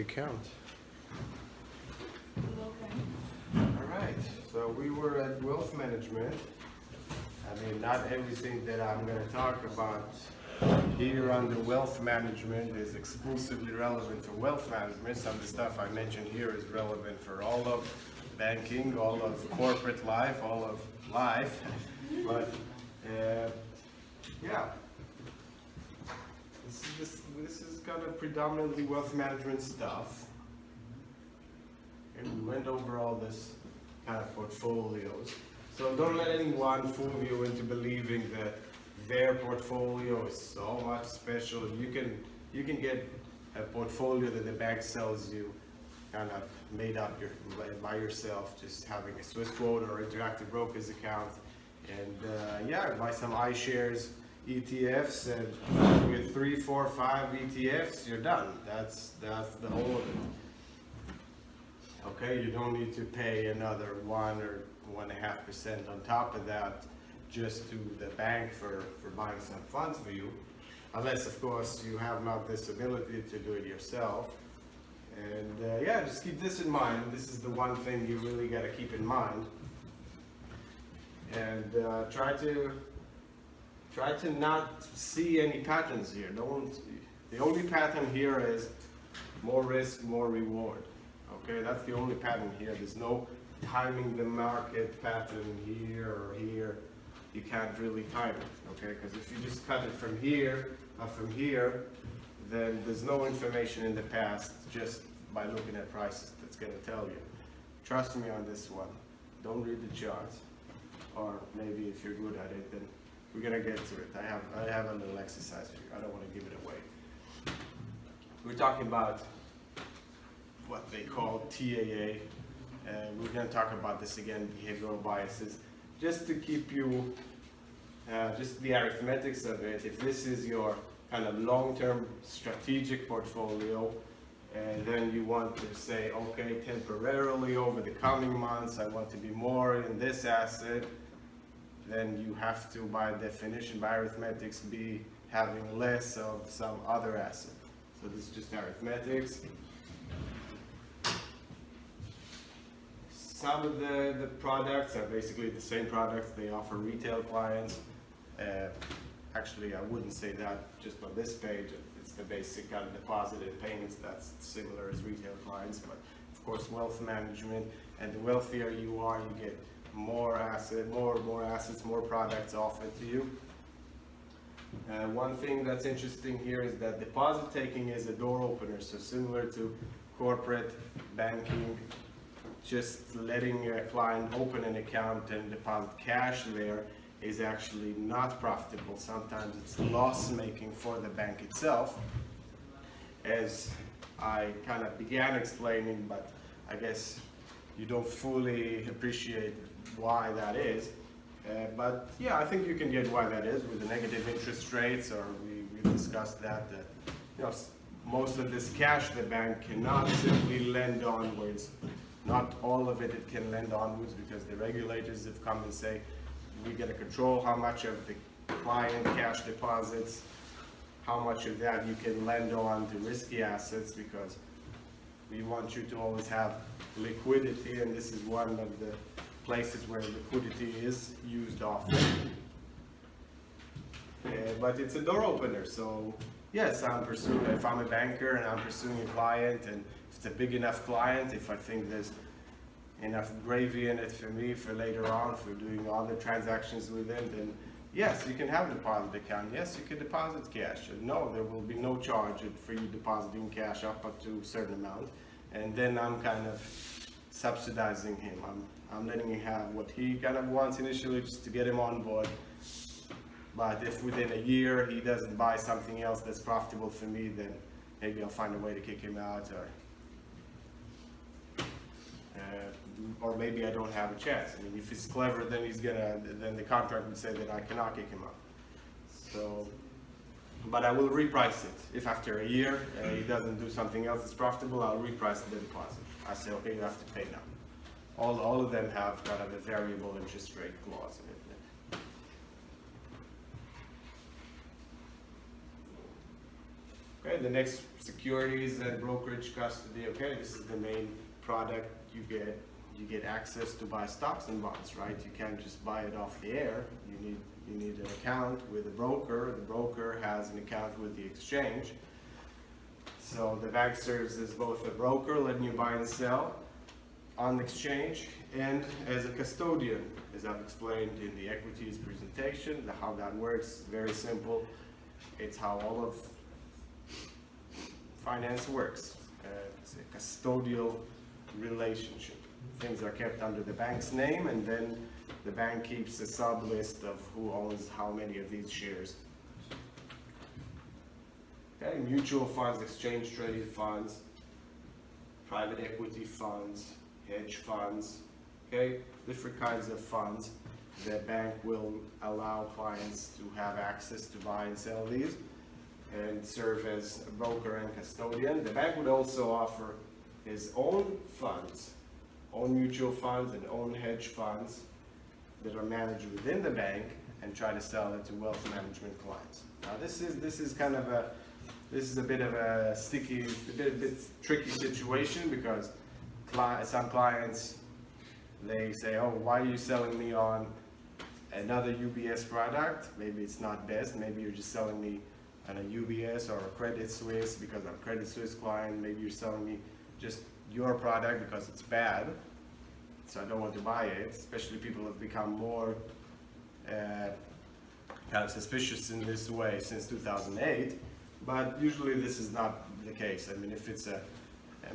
Account. Okay. Alright, so we were at wealth management. I mean, not everything that I'm going to talk about here on the wealth management is exclusively relevant for wealth management. Some of the stuff I mentioned here is relevant for all of banking, all of corporate life, all of life. But yeah, this is kind of predominantly wealth management stuff. And we went over all this kind of portfolios. So don't let anyone fool you into believing that their portfolio is so much special. You can get a portfolio that the bank sells you kind of made up by yourself, just having a Swiss quote or interactive brokers account. And yeah, buy some iShares ETFs, and with 3, 4, 5 ETFs, you're done. That's the whole of it. Okay, you don't need to pay another 1 or 1.5% on top of that just to the bank for buying some funds for you, unless of course you have not this ability to do it yourself. And yeah, just keep this in mind. This is the one thing you really got to keep in mind. And try to not see any patterns here. The only pattern here is more risk, more reward. Okay, that's the only pattern here. There's no timing the market pattern here or here. You can't really time it, okay? Because if you just cut it from here or from here, then there's no information in the past just by looking at prices that's going to tell you. Trust me on this one. Don't read the charts. Or maybe if you're good at it, then we're gonna get to it. I have a little exercise for you. I don't want to give it away. We're talking about what they call TAA, and we're gonna talk about this again, behavioral biases, just to keep you, just the arithmetics of it. If this is your kind of long-term strategic portfolio, and then you want to say, okay, temporarily over the coming months, I want to be more in this asset, then you have to, by definition, by arithmetics, be having less of some other asset. So this is just arithmetics. Some of the products are basically the same products they offer retail clients. Actually, I wouldn't say that just on this page. It's the basic kind of deposit and payments that's similar as retail clients, but of course wealth management, and the wealthier you are, you get more assets, more products offered to you. One thing that's interesting here is that deposit taking is a door opener, so similar to corporate banking, just letting a client open an account and deposit cash there is actually not profitable. Sometimes it's loss making for the bank itself, as I kind of began explaining, but I guess you don't fully appreciate why that is. But yeah, I think you can get why that is with the negative interest rates, or we discussed that you know, most of this cash the bank cannot simply lend onwards. Not all of it can lend onwards, because the regulators have come and say, we got to control how much of the client cash deposits, how much of that you can lend on to risky assets, because we want you to always have liquidity, and this is one of the places where liquidity is used often. But it's a door opener, so yes, if I'm a banker and I'm pursuing a client, and if it's a big enough client, if I think there's enough gravy in it for me for later on, for doing other transactions with them, then yes, you can have a deposit account. Yes, you can deposit cash. No, there will be no charge for you depositing cash up to a certain amount. And then I'm kind of subsidizing him. I'm letting him have what he kind of wants initially, just to get him on board. But if within a year he doesn't buy something else that's profitable for me, then maybe I'll find a way to kick him out, or maybe I don't have a chance. I mean, if he's clever, then then the contract would say that I cannot kick him out. So, but I will reprice it. If after a year he doesn't do something else that's profitable, I'll reprice the deposit. I say, okay, you have to pay now. All of them have kind of a variable interest rate clause in it. Okay, the next, securities and brokerage custody. Okay, this is the main product you get. You get access to buy stocks and bonds, right? You can't just buy it off the air. You need an account with a broker. The broker has an account with the exchange. So the bank serves as both a broker, letting you buy and sell on the exchange, and as a custodian, as I've explained in the equities presentation. How that works, very simple. It's how all of finance works. It's a custodial relationship. Things are kept under the bank's name, and then the bank keeps a sub list of who owns how many of these shares. Okay, mutual funds, exchange traded funds, private equity funds, hedge funds, okay, different kinds of funds. The bank will allow clients to have access to buy and sell these and serve as a broker and custodian. The bank would also offer his own funds, own mutual funds and own hedge funds that are managed within the bank, and try to sell it to wealth management clients. Now this is kind of a bit of a sticky, a bit tricky situation, because some clients, they say, oh, why are you selling me on another UBS product? Maybe it's not best. Maybe you're just selling me on a UBS or a Credit Suisse because I'm a Credit Suisse client. Maybe you're selling me just your product because it's bad, so I don't want to buy it. Especially people have become more kind of suspicious in this way since 2008, but usually this is not the case. I mean, if it's a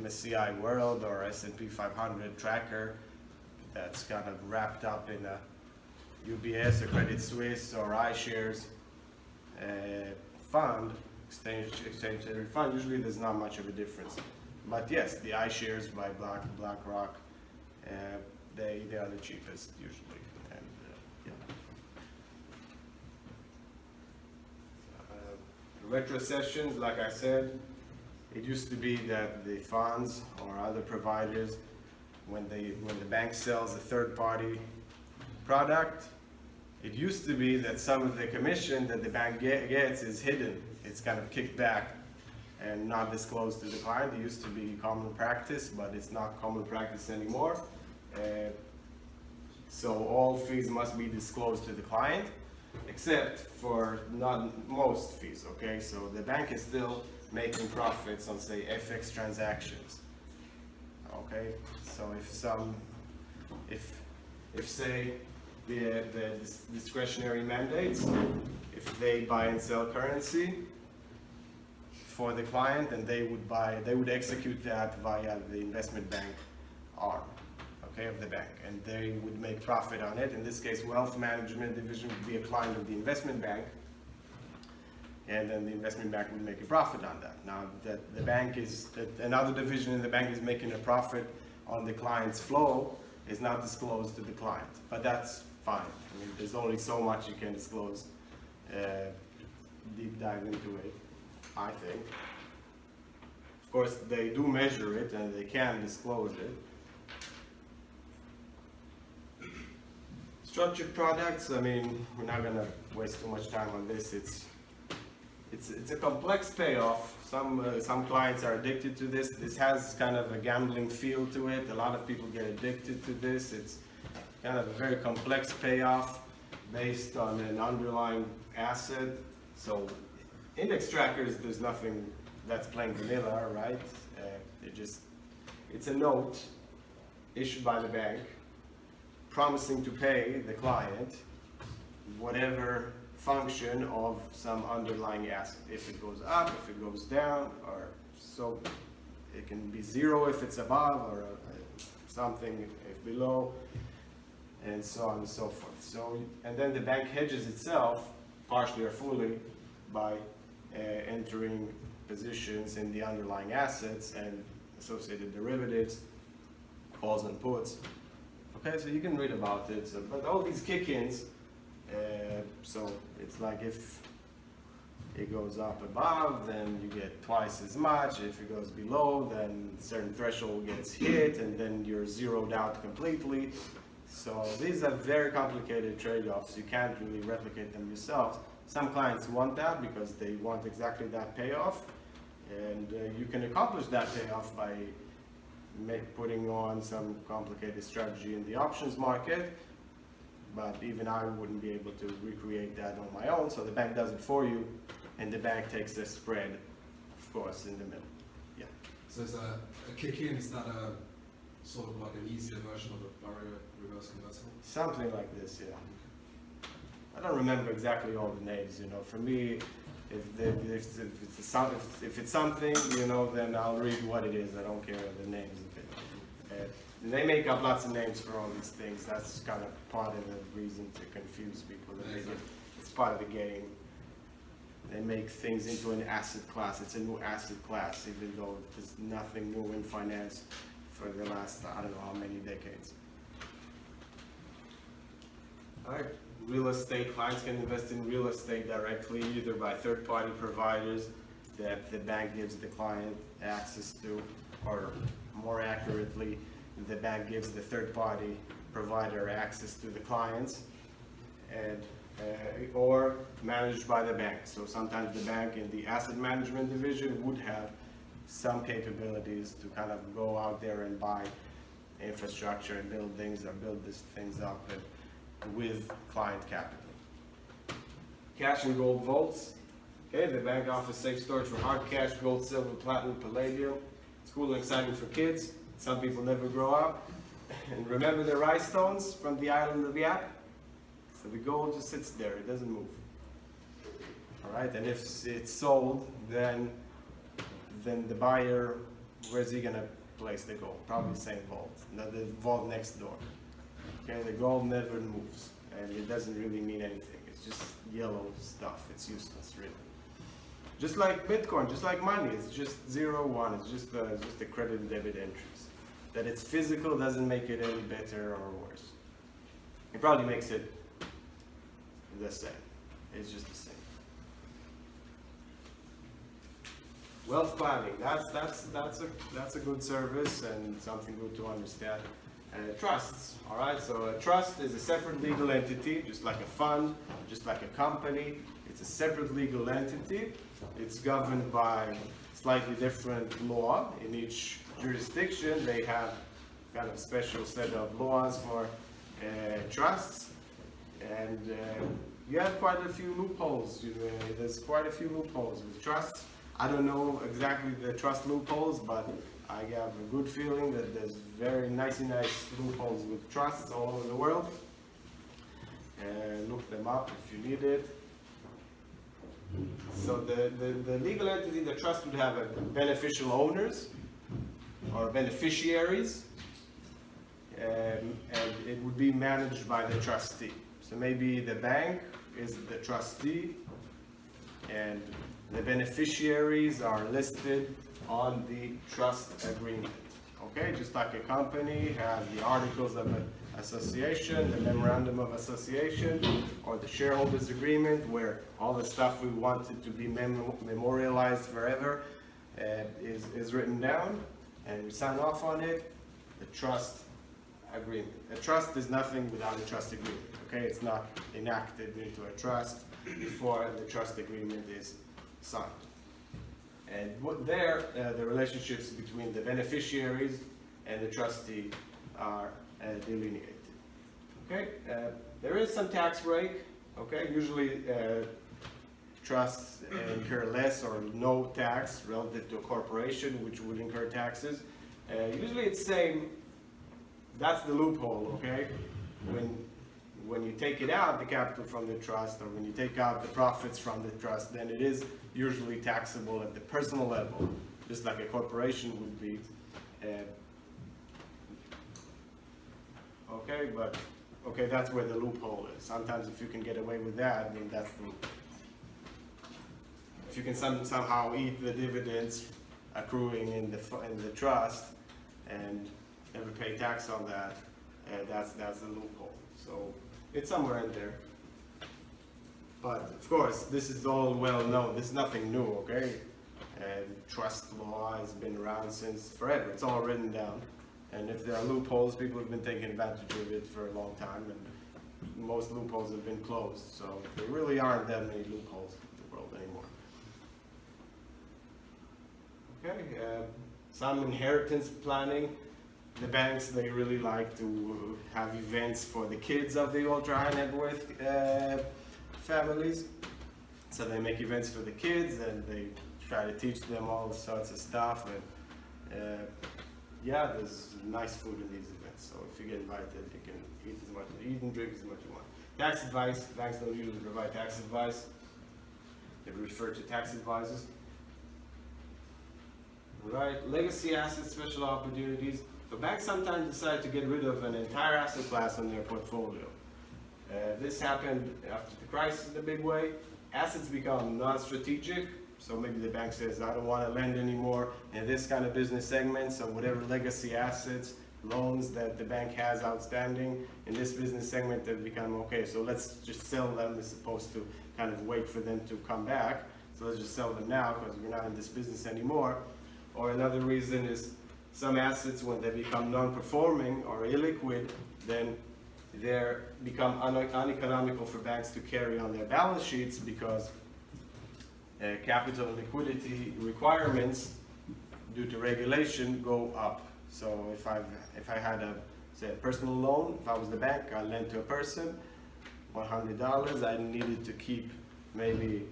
MSCI World or S&P 500 tracker that's kind of wrapped up in a UBS or Credit Suisse or iShares fund, exchange traded fund, usually there's not much of a difference. But yes, the iShares by BlackRock, they are the cheapest usually. And retrocessions, like I said, it used to be that the funds or other providers, when the bank sells a third-party product, it used to be that some of the commission that the bank gets is hidden. It's kind of kicked back and not disclosed to the client. It used to be common practice, but it's not common practice anymore. So all fees must be disclosed to the client, except for not most fees, okay? So the bank is still making profits on, say, FX transactions, okay? So if say the discretionary mandates, if they buy and sell currency for the client, and they would execute that via the investment bank arm, okay, of the bank, and they would make profit on it. In this case, wealth management division would be a client of the investment bank, and then the investment bank would make a profit on that. Now that another division in the bank is making a profit on the client's flow is not disclosed to the client, but that's fine. I mean, there's only so much you can disclose, deep dive into it, I think. Of course, they do measure it and they can disclose it. Structured products, I mean, we're not going to waste too much time on this. It's a complex payoff. Some clients are addicted to this. This has kind of a gambling feel to it. A lot of people get addicted to this. It's kind of a very complex payoff based on an underlying asset. So index trackers, there's nothing that's plain vanilla, right? It's a note issued by the bank promising to pay the client whatever function of some underlying asset. If it goes up, if it goes down, or so it can be zero if it's above, or something if below, and so on and so forth. So, and then the bank hedges itself, partially or fully, by entering positions in the underlying assets and associated derivatives, calls and puts. Okay, so you can read about it. So, but all these kick-ins, so it's like if it goes up above, then you get twice as much. If it goes below, then a certain threshold gets hit, and then you're zeroed out completely. So these are very complicated trade-offs. You can't really replicate them yourself. Some clients want that because they want exactly that payoff. And you can accomplish that payoff by putting on some complicated strategy in the options market, but even I wouldn't be able to recreate that on my own, so the bank does it for you, and the bank takes the spread, of course, in the middle. Yeah. So it's a kick-in, is that a sort of like an easier version of a barrier reverse convertible? Something like this, yeah. I don't remember exactly all the names, you know. For me, if it's something, you know, then I'll read what it is. I don't care the names of it. They make up lots of names for all these things. That's kind of part of the reason to confuse people. It's part of the game. They make things into an asset class. It's a new asset class, even though there's nothing new in finance for the last, I don't know how many decades. All right. Real estate, clients can invest in real estate directly, either by third-party providers that the bank gives the client access to, or more accurately, the bank gives the third-party provider access to the clients, and or managed by the bank. So sometimes the bank in the asset management division would have some capabilities to kind of go out there and buy infrastructure and build things, or build these things up with client capital. Cash and gold vaults. Okay, the bank offers safe storage for hard cash, gold, silver, platinum, palladium. It's cool and exciting for kids. Some people never grow up. And remember the rice stones from the island of Yap? So the gold just sits there, it doesn't move. All right, and if it's sold, then the buyer, where's he gonna place the gold? Probably the same vault, the vault next door. Okay, the gold never moves, and it doesn't really mean anything. It's just yellow stuff. It's useless, really. Just like Bitcoin, just like money, it's just 0, 1. It's just a credit and debit entries. That it's physical doesn't make it any better or worse. It probably makes it the same. It's just the same. Wealth planning. That's a good service and something good to understand. Trusts, all right? So a trust is a separate legal entity, just like a fund, just like a company. It's a separate legal entity. It's governed by slightly different law. In each jurisdiction, they have kind of a special set of laws for trusts. And you have quite a few loopholes. There's quite a few loopholes with trusts. I don't know exactly the trust loopholes, but I have a good feeling that there's very nice loopholes with trusts all over the world. And look them up if you need it. So the legal entity, the trust would have a beneficial owners or beneficiaries, and it would be managed by the trustee. So maybe the bank is the trustee, and the beneficiaries are listed on the trust agreement. Okay, just like a company has the articles of association, the memorandum of association, or the shareholders agreement, where all the stuff we wanted to be memorialized forever is written down, and we sign off on it. The trust agreement. A trust is nothing without a trust agreement. Okay, it's not enacted into a trust before the trust agreement is signed. And the relationships between the beneficiaries and the trustee are delineated. Okay, there is some tax break. Okay, usually trusts incur less or no tax relative to a corporation, which would incur taxes. Usually it's same. That's the loophole. Okay, when you take it out, the capital from the trust, or when you take out the profits from the trust, then it is usually taxable at the personal level, just like a corporation would be. Okay, that's where the loophole is. Sometimes if you can get away with that, then that's the loophole. If you can somehow eat the dividends accruing in the trust and never pay tax on that, that's the loophole. So it's somewhere in there. But of course, this is all well known. This is nothing new, okay? Trust law has been around since forever. It's all written down. And if there are loopholes, people have been taking advantage of it for a long time, and most loopholes have been closed. So there really aren't that many loopholes in the world anymore. Okay, some inheritance planning. The banks, they really like to have events for the kids of the ultra high net worth families. So they make events for the kids and they try to teach them all sorts of stuff. And yeah, there's nice food in these events. So if you get invited, you can eat as much, eat and drink as much as you want. Tax advice, banks don't usually provide tax advice. They refer to tax advisors. Right, legacy assets, special opportunities. So banks sometimes decide to get rid of an entire asset class on their portfolio. This happened after the crisis in a big way. Assets become non-strategic, so maybe the bank says, I don't want to lend anymore in this kind of business segment, so whatever legacy assets, loans that the bank has outstanding in this business segment, they become okay, so let's just sell them as opposed to kind of wait for them to come back. So let's just sell them now because we're not in this business anymore. Or another reason is some assets, when they become non-performing or illiquid, then they become uneconomical for banks to carry on their balance sheets because capital and liquidity requirements due to regulation go up. So if I had say a personal loan, if I was the bank, I lent to a person $100, I needed to keep maybe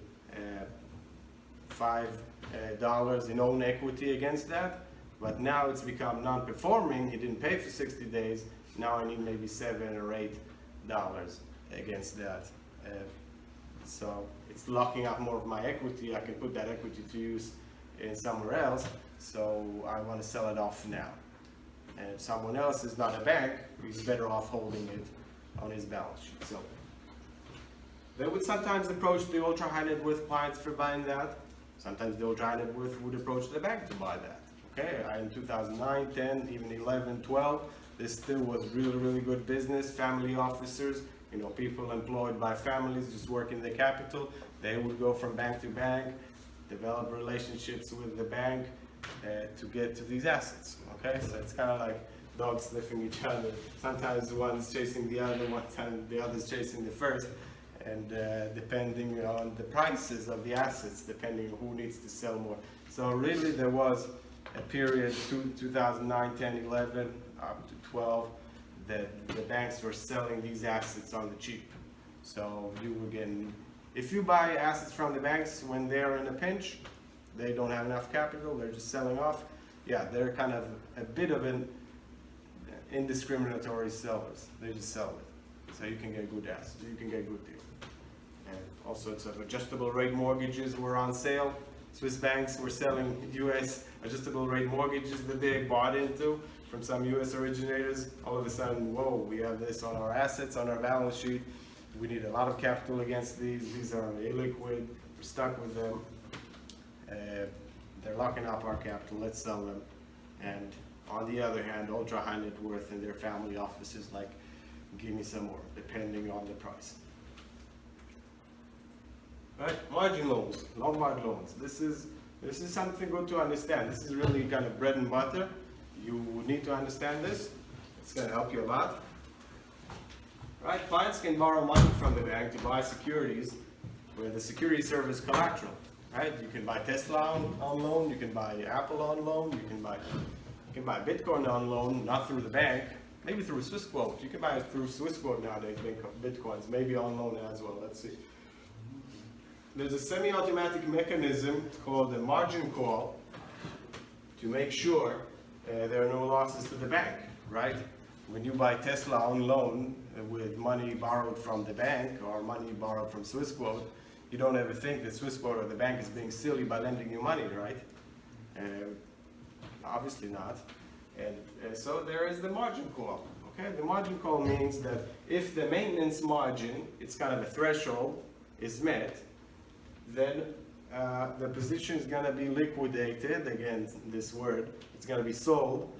$5 in own equity against that. But now it's become non-performing, he didn't pay for 60 days, now I need maybe $7 or $8 against that. So it's locking up more of my equity, I can put that equity to use in somewhere else, so I want to sell it off now. And if someone else is not a bank, he's better off holding it on his balance sheet. So they would sometimes approach the ultra high net worth clients for buying that. Sometimes the ultra high net worth would approach the bank to buy that. Okay, in 2009, 10, even 11, 12, this still was really, really good business. Family officers, you know, people employed by families just working the capital, they would go from bank to bank, develop relationships with the bank to get to these assets. Okay, so it's kind of like dogs sniffing each other. Sometimes one's chasing the other, one time the other's chasing the first. And depending on the prices of the assets, depending on who needs to sell more. So really there was a period, 2009, 10, 11, up to 12, that the banks were selling these assets on the cheap. So you were getting, if you buy assets from the banks when they're in a pinch, they don't have enough capital, they're just selling off. Yeah, they're kind of a bit of an indiscriminatory sellers. They just sell it. So you can get good assets, you can get good deals. And all sorts of adjustable rate mortgages were on sale. Swiss banks were selling US adjustable rate mortgages that they bought into from some US originators. All of a sudden, whoa, we have this on our assets, on our balance sheet. We need a lot of capital against these. These are illiquid. We're stuck with them. They're locking up our capital. Let's sell them. And on the other hand, ultra high net worth and their family offices like, give me some more, depending on the price. Right, margin loans, Lombard loans. This is something good to understand. This is really kind of bread and butter. You need to understand this. It's going to help you a lot. Right, clients can borrow money from the bank to buy securities where the security serves as collateral. Right, you can buy Tesla on loan, you can buy Apple on loan, you can buy Bitcoin on loan, not through the bank, maybe through Swissquote. You can buy it through Swissquote nowadays, Bitcoins, maybe on loan as well. Let's see. There's a semi-automatic mechanism called a margin call to make sure there are no losses to the bank, right? When you buy Tesla on loan with money borrowed from the bank or money borrowed from Swissquote, you don't ever think that Swissquote or the bank is being silly by lending you money, right? Obviously not. And so there is the margin call. Okay, the margin call means that if the maintenance margin, it's kind of a threshold, is met, then the position is going to be liquidated, again this word, it's going to be sold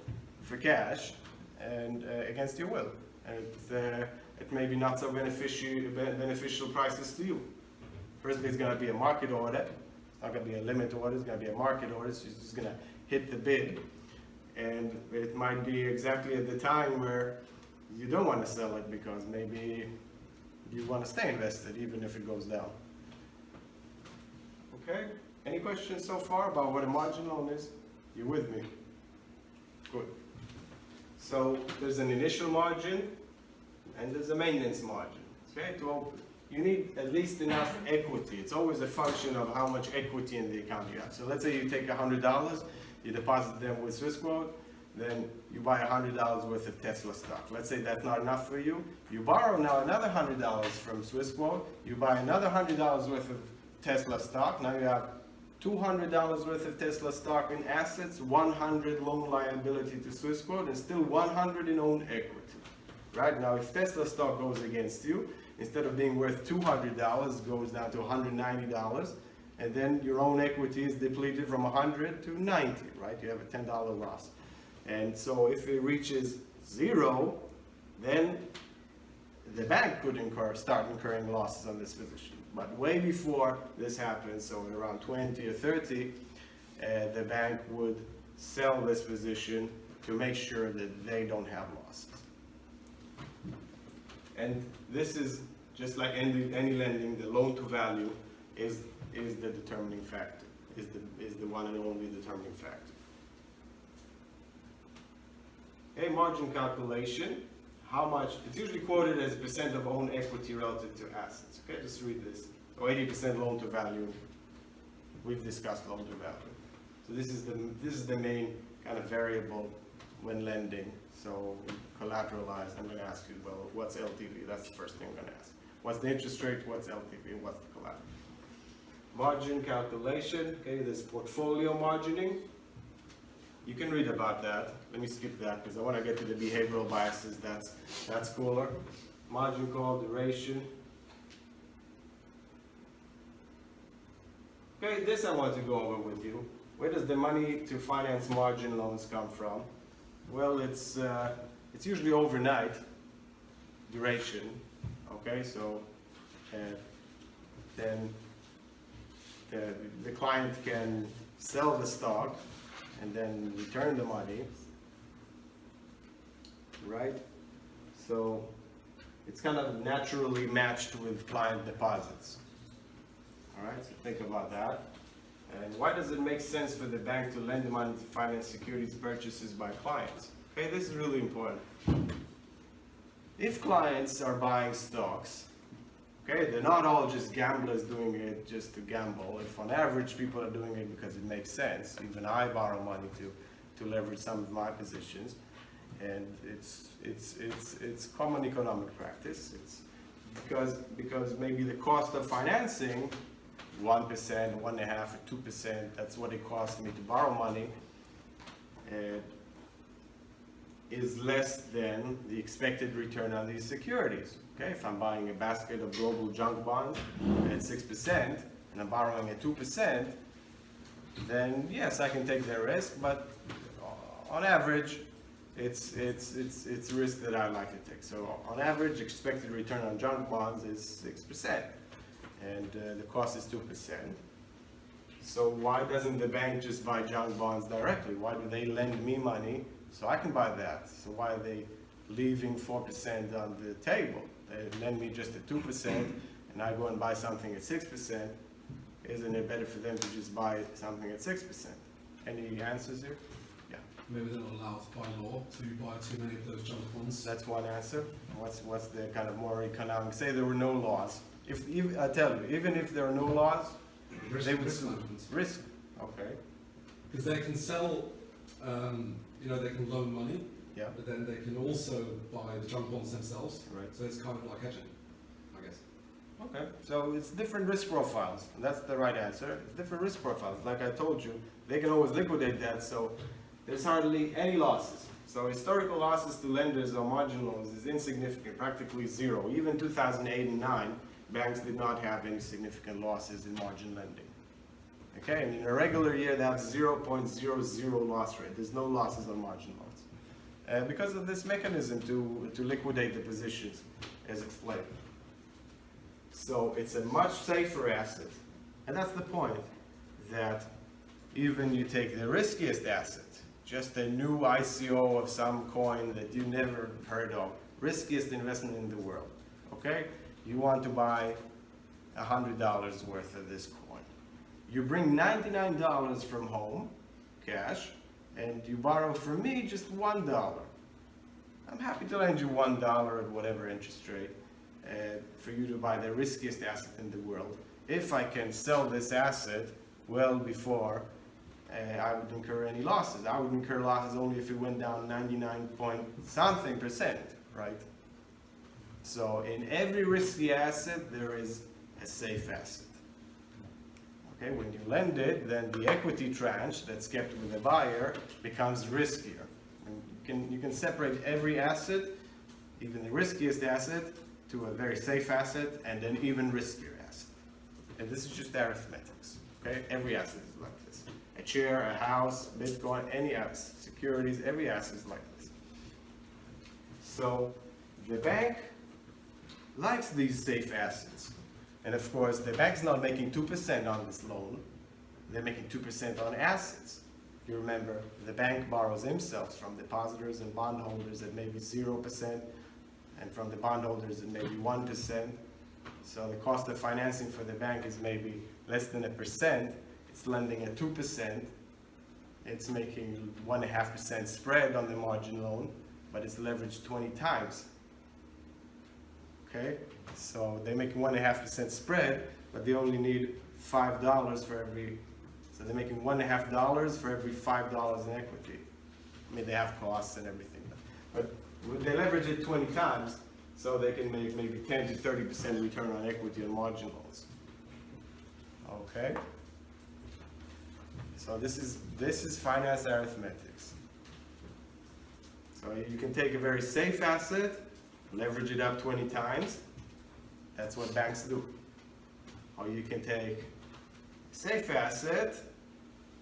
for cash and against your will. It may be not so beneficial prices to you. Firstly, it's going to be a market order. It's not going to be a limit order, it's going to be a market order. So it's just going to hit the bid. And it might be exactly at the time where you don't want to sell it because maybe you want to stay invested even if it goes down. Okay, any questions so far about what a margin loan is? You with me? Good. So there's an initial margin and there's a maintenance margin. Okay, to open. You need at least enough equity. It's always a function of how much equity in the account you have. So let's say you take $100, you deposit them with Swissquote, then you buy $100 worth of Tesla stock. Let's say that's not enough for you. You borrow now another $100 from Swissquote, you buy another $100 worth of Tesla stock. Now you have $200 worth of Tesla stock in assets, 100 loan liability to Swissquote, and still 100 in own equity. Right now, if Tesla stock goes against you, instead of being worth $200, it goes down to $190, and then your own equity is depleted from 100 to 90, right? You have a $10 loss. And so if it reaches zero, then the bank could start incurring losses on this position. But way before this happens, so around 20 or 30, the bank would sell this position to make sure that they don't have losses. And this is just like any lending, the loan to value is the determining factor, is the one and only determining factor. Okay, margin calculation, how much, it's usually quoted as a percent of own equity relative to assets. Okay, just read this. So 80% loan to value, we've discussed loan to value. So this is the main kind of variable when lending. So collateralized, I'm going to ask you, well, what's LTV? That's the first thing I'm going to ask. What's the interest rate? What's LTV? And what's the collateral? Margin calculation, okay, there's portfolio margining. You can read about that. Let me skip that because I want to get to the behavioral biases. That's cooler. Margin call, duration. Okay, this I want to go over with you. Where does the money to finance margin loans come from? Well, it's usually overnight duration. Okay, so then the client can sell the stock and then return the money, right? So it's kind of naturally matched with client deposits. All right, so think about that. And why does it make sense for the bank to lend money to finance securities purchases by clients? Okay, this is really important. If clients are buying stocks, okay, they're not all just gamblers doing it just to gamble. If on average people are doing it because it makes sense, even I borrow money to leverage some of my positions, and it's common economic practice. It's because maybe the cost of financing 1%, 1.5%, or 2%, that's what it costs me to borrow money, is less than the expected return on these securities. Okay, if I'm buying a basket of global junk bonds at 6% and I'm borrowing at 2%, then yes, I can take the risk, but on average, it's risk that I like to take. So on average, expected return on junk bonds is 6%, and the cost is 2%. So why doesn't the bank just buy junk bonds directly? Why do they lend me money so I can buy that? So why are they leaving 4% on the table? They lend me just at 2%, and I go and buy something at 6%. Isn't it better for them to just buy something at 6%? Any answers here? Yeah. Maybe they're not allowed by law to buy too many of those junk bonds. That's one answer. What's the kind of more economic? Say there were no laws. I tell you, even if there are no laws, they would risk. Okay. Because they can sell, they can loan money. Yeah. But then they can also buy the junk bonds themselves. Right. So it's kind of like hedging, I guess. Okay. So it's different risk profiles. That's the right answer. It's different risk profiles. Like I told you, they can always liquidate that, so there's hardly any losses. So historical losses to lenders on margin loans is insignificant, practically zero. Even 2008 and 9, banks did not have any significant losses in margin lending. Okay, and in a regular year, that's 0.00 loss rate. There's no losses on margin loans. Because of this mechanism to liquidate the positions, as explained. So it's a much safer asset, and that's the point, that even you take the riskiest asset, just a new ICO of some coin that you never heard of, riskiest investment in the world, okay? You want to buy $100 worth of this coin. You bring $99 from home, cash, and you borrow from me just $1. I'm happy to lend you $1 at whatever interest rate for you to buy the riskiest asset in the world. If I can sell this asset well before I would incur any losses. I would incur losses only if it went down 99 point something %, right? So in every risky asset, there is a safe asset. Okay, when you lend it, then the equity tranche that's kept with the buyer becomes riskier. And you can separate every asset, even the riskiest asset, to a very safe asset and an even riskier asset. And this is just arithmetics. Okay, every asset is like this. A chair, a house, Bitcoin, any asset, securities, every asset is like this. So the bank likes these safe assets. And of course, the bank's not making 2% on this loan. They're making 2% on assets. You remember, the bank borrows themselves from depositors and bondholders at maybe 0%, and from the bondholders at maybe 1%. So the cost of financing for the bank is maybe less than 1%. It's lending at 2%. It's making 1.5% spread on the margin loan, but it's leveraged 20 times. Okay, so they make 1.5% spread, but they only need $5 for every. So they're making $1.50 for every $5 in equity. I mean, they have costs and everything, but they leverage it 20 times, so they can make maybe 10 to 30% return on equity on margin loans. Okay. So this is finance arithmetics. So you can take a very safe asset, leverage it up 20 times. That's what banks do. Or you can take a safe asset,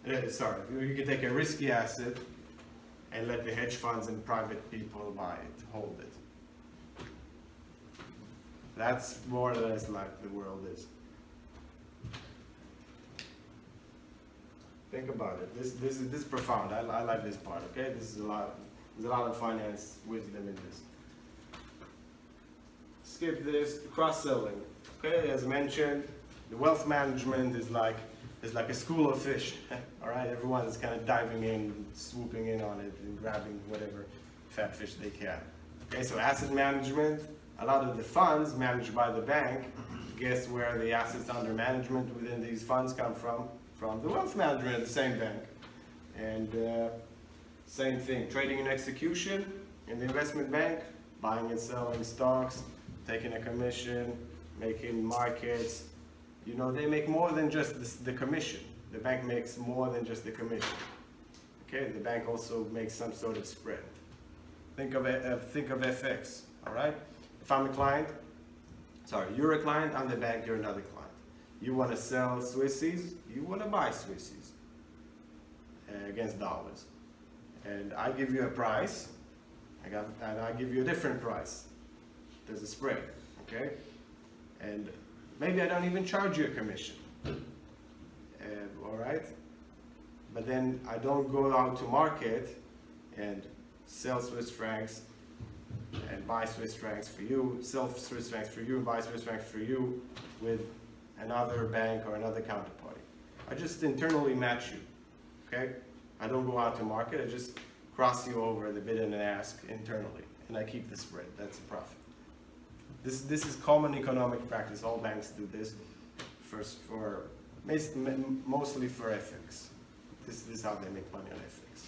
you can take a risky asset and let the hedge funds and private people buy it, hold it. That's more or less like the world is. Think about it. This is profound. I like this part. Okay, there's a lot of finance wisdom in this. Skip this. Cross-selling. Okay, as mentioned, the wealth management is like a school of fish. All right, everyone is kind of diving in, swooping in on it, and grabbing whatever fat fish they can. Okay, so asset management. A lot of the funds managed by the bank. Guess where the assets under management within these funds come from? From the wealth management at the same bank. And same thing, trading and execution in the investment bank, buying and selling stocks, taking a commission, making markets. You know, they make more than just the commission. The bank makes more than just the commission. Okay, the bank also makes some sort of spread. Think of FX, all right? If I'm a client, you're a client, I'm the bank, you're another client. You want to sell Swissies, you want to buy Swissies against dollars. And I give you a price, and I give you a different price. There's a spread, okay? And maybe I don't even charge you a commission, all right? But then I don't go out to market and sell Swiss francs and buy Swiss francs for you, sell Swiss francs for you, and buy Swiss francs for you with another bank or another counterparty. I just internally match you, okay? I don't go out to market, I just cross you over the bid and ask internally, and I keep the spread. That's a profit. This is common economic practice. All banks do this, mostly for FX. This is how they make money on FX.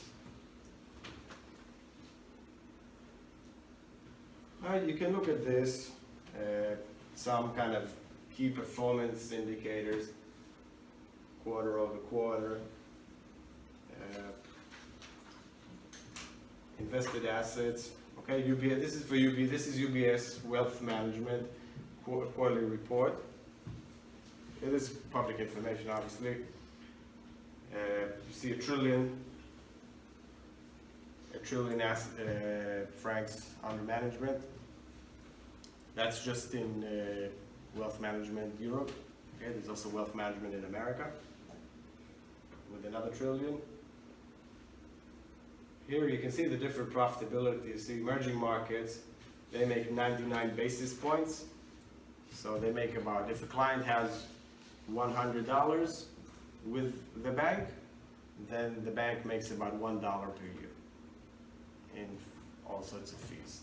All right, you can look at this, some kind of key performance indicators, quarter over quarter, invested assets. Okay, UBS. This is for UBS. This is UBS Wealth Management quarterly report. It is public information, obviously. You see a trillion francs under management. That's just in wealth management Europe. Okay, there's also wealth management in America with another trillion. Here you can see the different profitability. You see emerging markets, they make 99 basis points. So they make about, if a client has $100 with the bank, then the bank makes about $1 per year in all sorts of fees.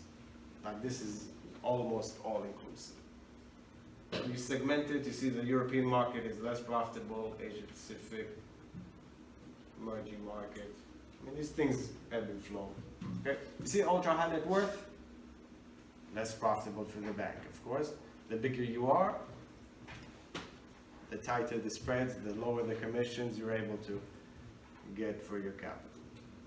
Now this is almost all inclusive. You segment it, you see the European market is less profitable, Asia Pacific, emerging market. I mean, these things ebb and flow. Okay? You see ultra high net worth, less profitable for the bank, of course. The bigger you are, the tighter the spreads, the lower the commissions you're able to get for your capital.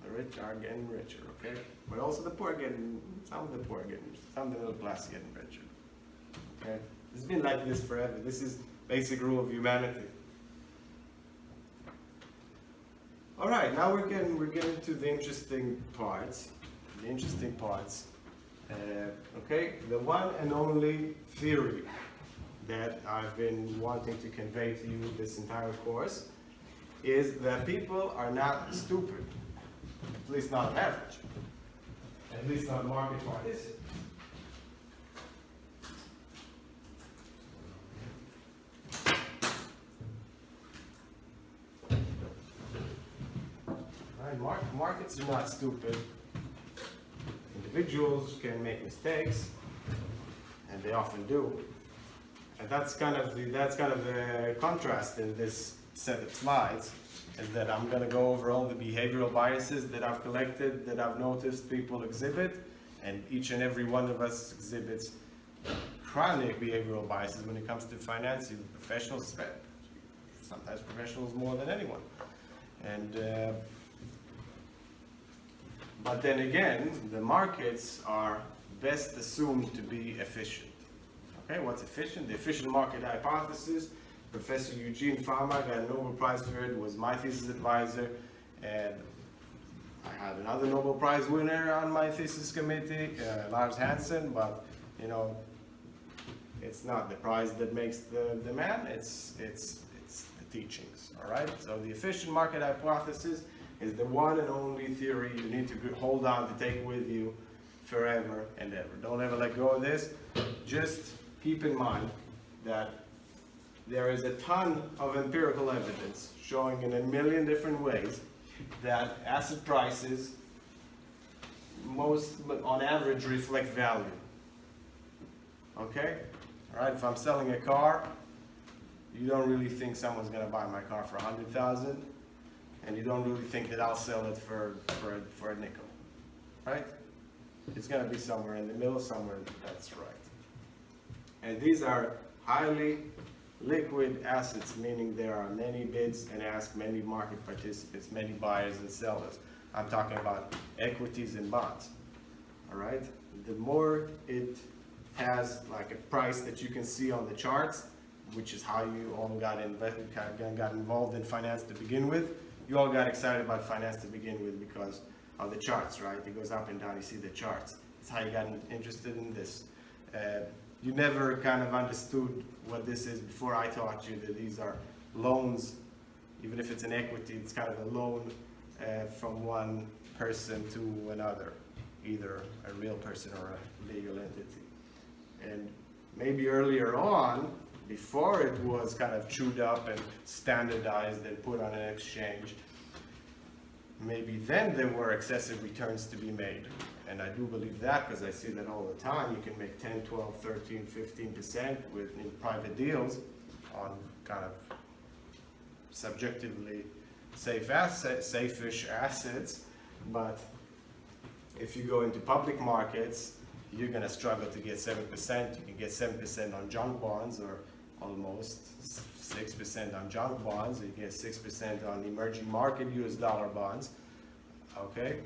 The rich are getting richer, okay? But also the poor are getting, some of the poor are getting, some of the middle class are getting richer. Okay? It's been like this forever. This is basic rule of humanity. All right, now we're getting to the interesting parts. The interesting parts. Okay, the one and only theory that I've been wanting to convey to you this entire course is that people are not stupid, at least not on average, at least not market participants. Right, markets are not stupid. Individuals can make mistakes, and they often do. And that's kind of the contrast in this set of slides, is that I'm going to go over all the behavioral biases that I've collected, that I've noticed people exhibit, and each and every one of us exhibits chronic behavioral biases when it comes to finance, even professionals, sometimes professionals more than anyone. And but then again, the markets are best assumed to be efficient. Okay, what's efficient? The efficient market hypothesis. Professor Eugene Fama got a Nobel Prize for it, was my thesis advisor, and I had another Nobel Prize winner on my thesis committee, Lars Hansen, but you know, it's not the prize that makes the man, it's the teachings, all right? So the efficient market hypothesis is the one and only theory you need to hold on to take with you forever and ever. Don't ever let go of this. Just keep in mind that there is a ton of empirical evidence showing in a million different ways that asset prices on average reflect value. Okay? All right, if I'm selling a car, you don't really think someone's going to buy my car for $100,000, and you don't really think that I'll sell it for a nickel, right? It's going to be somewhere in the middle, somewhere that's right. And these are highly liquid assets, meaning there are many bids and asks, many market participants, many buyers and sellers. I'm talking about equities and bonds, all right? The more it has like a price that you can see on the charts, which is how you all got involved in finance to begin with. You all got excited about finance to begin with because of the charts, right? It goes up and down, you see the charts. It's how you got interested in this. You never kind of understood what this is before I taught you that these are loans. Even if it's an equity, it's kind of a loan from one person to another, either a real person or a legal entity. And maybe earlier on, before it was kind of chewed up and standardized and put on an exchange, maybe then there were excessive returns to be made. And I do believe that because I see that all the time. You can make 10, 12, 13, 15% in private deals on kind of subjectively safe-ish assets. But if you go into public markets, you're going to struggle to get 7%. You can get 7% on junk bonds, or almost 6% on junk bonds. You get 6% on emerging market US dollar bonds. Okay?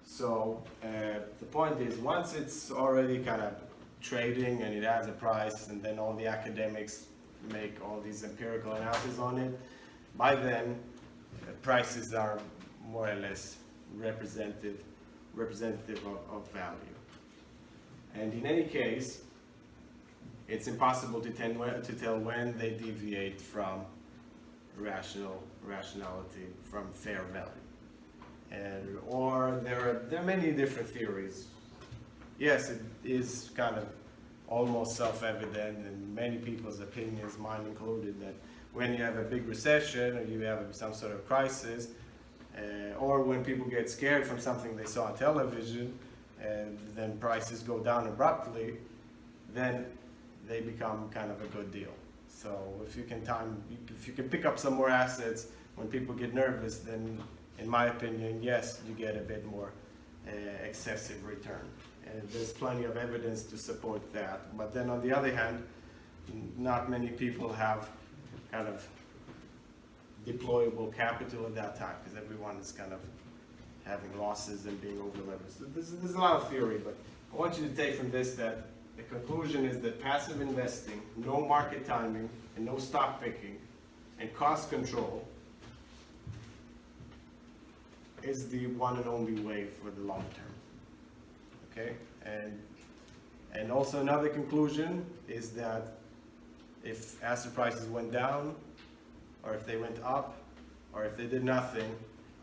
So the point is, once it's already kind of trading and it has a price, and then all the academics make all these empirical analysis on it, by then prices are more or less representative of value. And in any case, it's impossible to tell when they deviate from rationality, from fair value. Or there are many different theories. Yes, it is kind of almost self-evident in many people's opinions, mine included, that when you have a big recession or you have some sort of crisis, or when people get scared from something they saw on television, and then prices go down abruptly, then they become kind of a good deal. So if you can pick up some more assets when people get nervous, then in my opinion, yes, you get a bit more excessive return. And there's plenty of evidence to support that. But then on the other hand, not many people have kind of deployable capital at that time, because everyone is kind of having losses and being over leveraged. So there's a lot of theory, but I want you to take from this that the conclusion is that passive investing, no market timing, and no stock picking, and cost control is the one and only way for the long term. Okay? And also another conclusion is that if asset prices went down, or if they went up, or if they did nothing,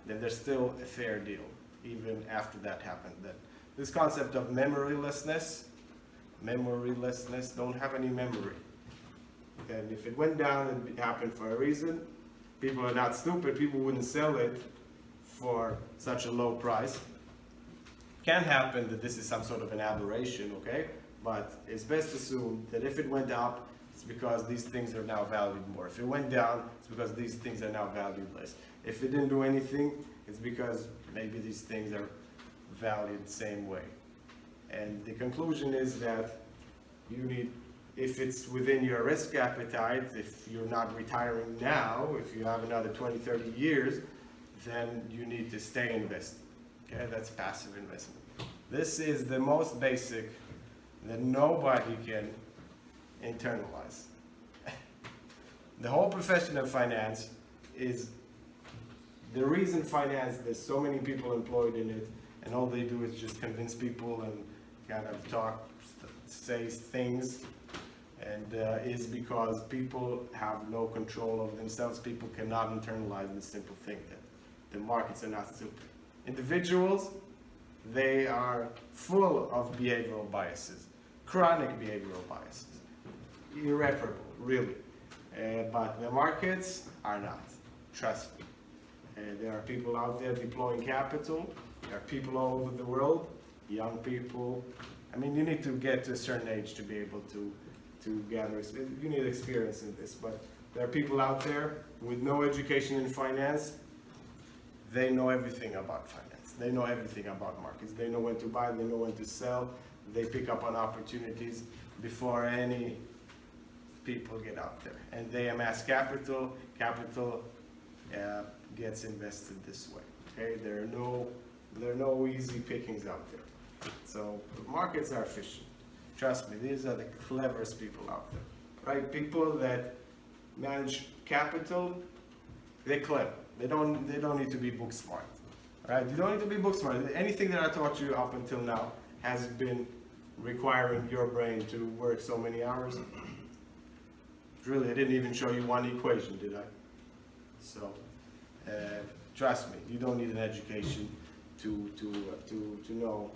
then there's still a fair deal, even after that happened. That this concept of memorylessness, don't have any memory. Okay? And if it went down, it happened for a reason. People are not stupid. People wouldn't sell it for such a low price. Can happen that this is some sort of an aberration, okay? But it's best to assume that if it went up, it's because these things are now valued more. If it went down, it's because these things are now valued less. If it didn't do anything, it's because maybe these things are valued the same way. And the conclusion is that you need, if it's within your risk appetite, if you're not retiring now, if you have another 20, 30 years, then you need to stay invested. Okay, that's passive investment. This is the most basic that nobody can internalize. The whole profession of finance is the reason finance, there's so many people employed in it, and all they do is just convince people and kind of talk, say things, and is because people have no control over themselves. People cannot internalize the simple thing that the markets are not stupid. Individuals, they are full of behavioral biases, chronic behavioral biases, irreparable, really. But the markets are not, trust me. There are people out there deploying capital. There are people all over the world, young people. I mean, you need to get to a certain age to be able to gather, you need experience in this, but there are people out there with no education in finance. They know everything about finance. They know everything about markets. They know when to buy, they know when to sell. They pick up on opportunities before any people get out there. And they amass capital. Capital gets invested this way. Okay, there are no easy pickings out there. So the markets are efficient. Trust me, these are the cleverest people out there. Right? People that manage capital, they're clever. They don't need to be book smart. Right? You don't need to be book smart. Anything that I taught you up until now has been requiring your brain to work so many hours. Really, I didn't even show you one equation, did I? So, trust me, you don't need an education to know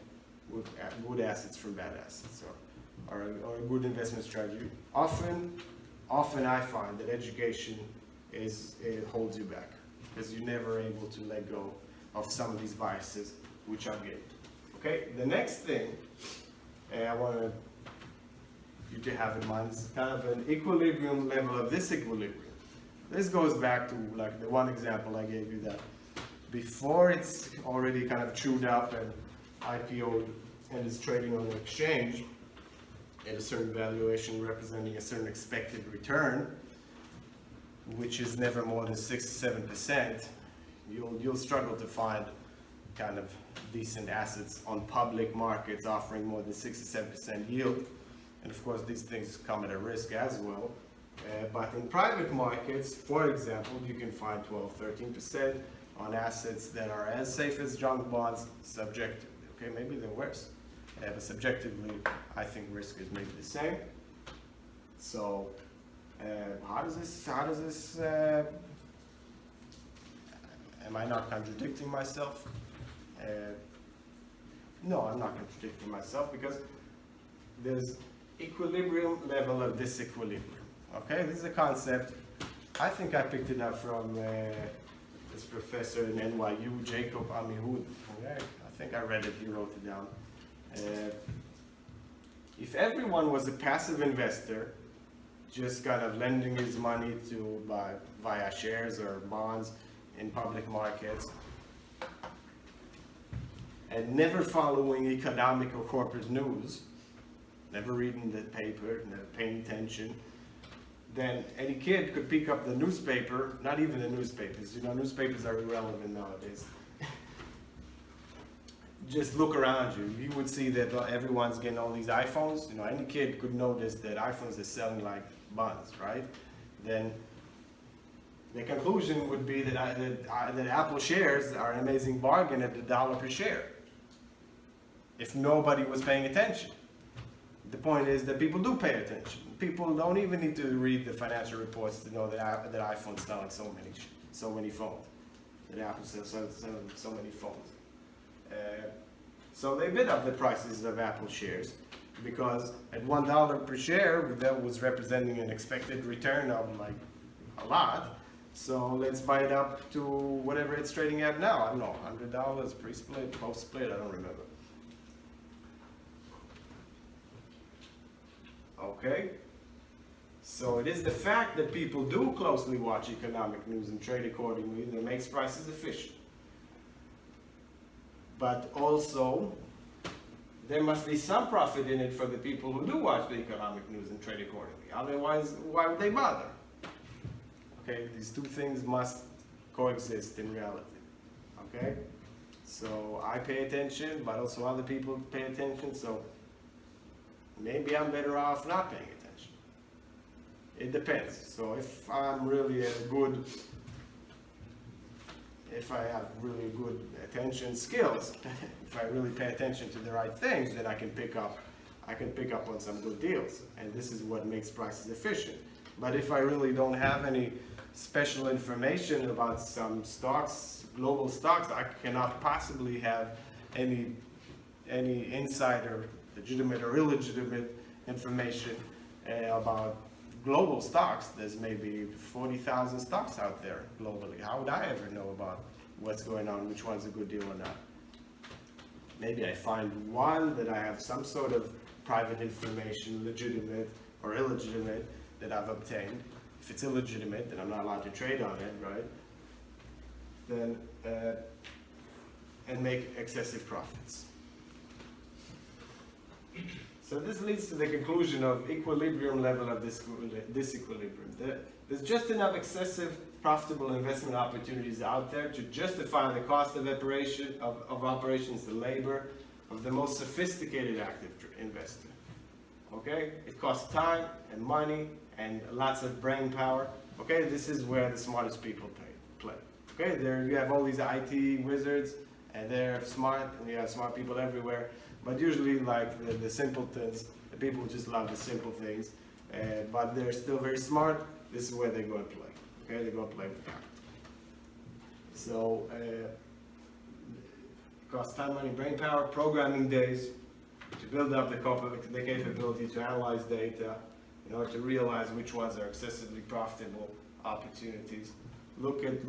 good assets from bad assets or a good investment strategy. Often I find that education it holds you back, because you're never able to let go of some of these biases which are gained. Okay, the next thing I want you to have in mind is kind of an equilibrium level of this equilibrium. This goes back to like the one example I gave you, that before it's already kind of chewed up and IPO'd and is trading on the exchange at a certain valuation representing a certain expected return, which is never more than 6 to 7%, you'll struggle to find kind of decent assets on public markets offering more than 6 to 7% yield. And of course, these things come at a risk as well. But in private markets, for example, you can find 12, 13% on assets that are as safe as junk bonds subjectively. Okay, maybe they're worse. But subjectively, I think risk is maybe the same. So, how does this, am I not contradicting myself? No, I'm not contradicting myself, because there's equilibrium level of disequilibrium. Okay, this is a concept I think I picked it up from this professor in NYU, Jacob Amihud. Okay, I think I read it, he wrote it down. If everyone was a passive investor, just kind of lending his money to buy via shares or bonds in public markets, and never following economic or corporate news, never reading the paper, never paying attention, then any kid could pick up the newspaper, not even the newspapers, you know, newspapers are irrelevant nowadays. Just look around you, you would see that everyone's getting all these iPhones. You know, any kid could notice that iPhones are selling like buns, right? Then the conclusion would be that Apple shares are an amazing bargain at $1 per share, if nobody was paying attention. The point is that people do pay attention. People don't even need to read the financial reports to know that iPhone's selling so many phones, that Apple sells so many phones. So they bid up the prices of Apple shares, because at $1 per share, that was representing an expected return of like a lot. So let's buy it up to whatever it's trading at now. I don't know, $100 pre-split, post-split, I don't remember. Okay, so it is the fact that people do closely watch economic news and trade accordingly that makes prices efficient. But also, there must be some profit in it for the people who do watch the economic news and trade accordingly. Otherwise, why would they bother? Okay, these two things must coexist in reality. Okay, so I pay attention, but also other people pay attention, so maybe I'm better off not paying attention. It depends. So if I'm really if I have really good attention skills, if I really pay attention to the right things, then I can pick up on some good deals. And this is what makes prices efficient. But if I really don't have any special information about some stocks, global stocks, I cannot possibly have any insider, legitimate or illegitimate information about global stocks. There's maybe 40,000 stocks out there globally. How would I ever know about what's going on, which one's a good deal or not? Maybe I find one that I have some sort of private information, legitimate or illegitimate, that I've obtained. If it's illegitimate, then I'm not allowed to trade on it, right? Then, and make excessive profits. So this leads to the conclusion of equilibrium level of disequilibrium. There's just enough excessive profitable investment opportunities out there to justify the cost of operations, the labor of the most sophisticated active investor. Okay? It costs time and money and lots of brain power. Okay? This is where the smartest people play. Okay? There you have all these IT wizards, and they're smart, and you have smart people everywhere. But usually, like the simpletons, the people who just love the simple things, but they're still very smart, this is where they go and play. Okay, they go and play with capital. So, it costs time, money, brain power, programming days to build up the capability to analyze data in order to realize which ones are excessively profitable opportunities. Look at.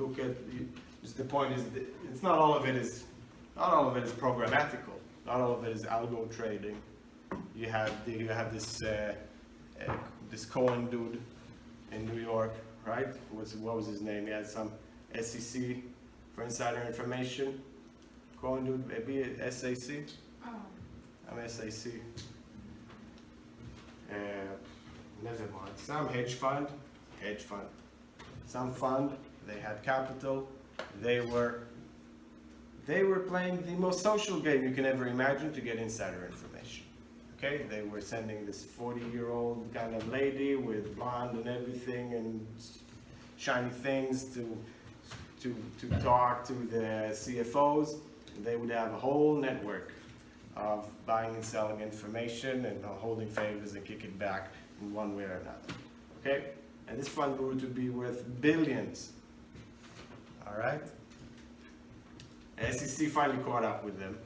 Just the point is, that it's not all of it is programmatical. Not all of it is algo trading. You have this Cohen dude in New York, right? What was his name? He had some SEC for insider information. Cohen dude, maybe SAC. Oh. I'm SAC. Never mind. Some hedge fund. Some fund. They had capital. They were playing the most social game you can ever imagine to get insider information. Okay, they were sending this 40-year-old kind of lady with blonde and everything and shiny things to talk to the CFOs. And they would have a whole network of buying and selling information and holding favors and kick it back in one way or another. Okay, and this fund grew to be worth billions. All right. SEC finally caught up with them,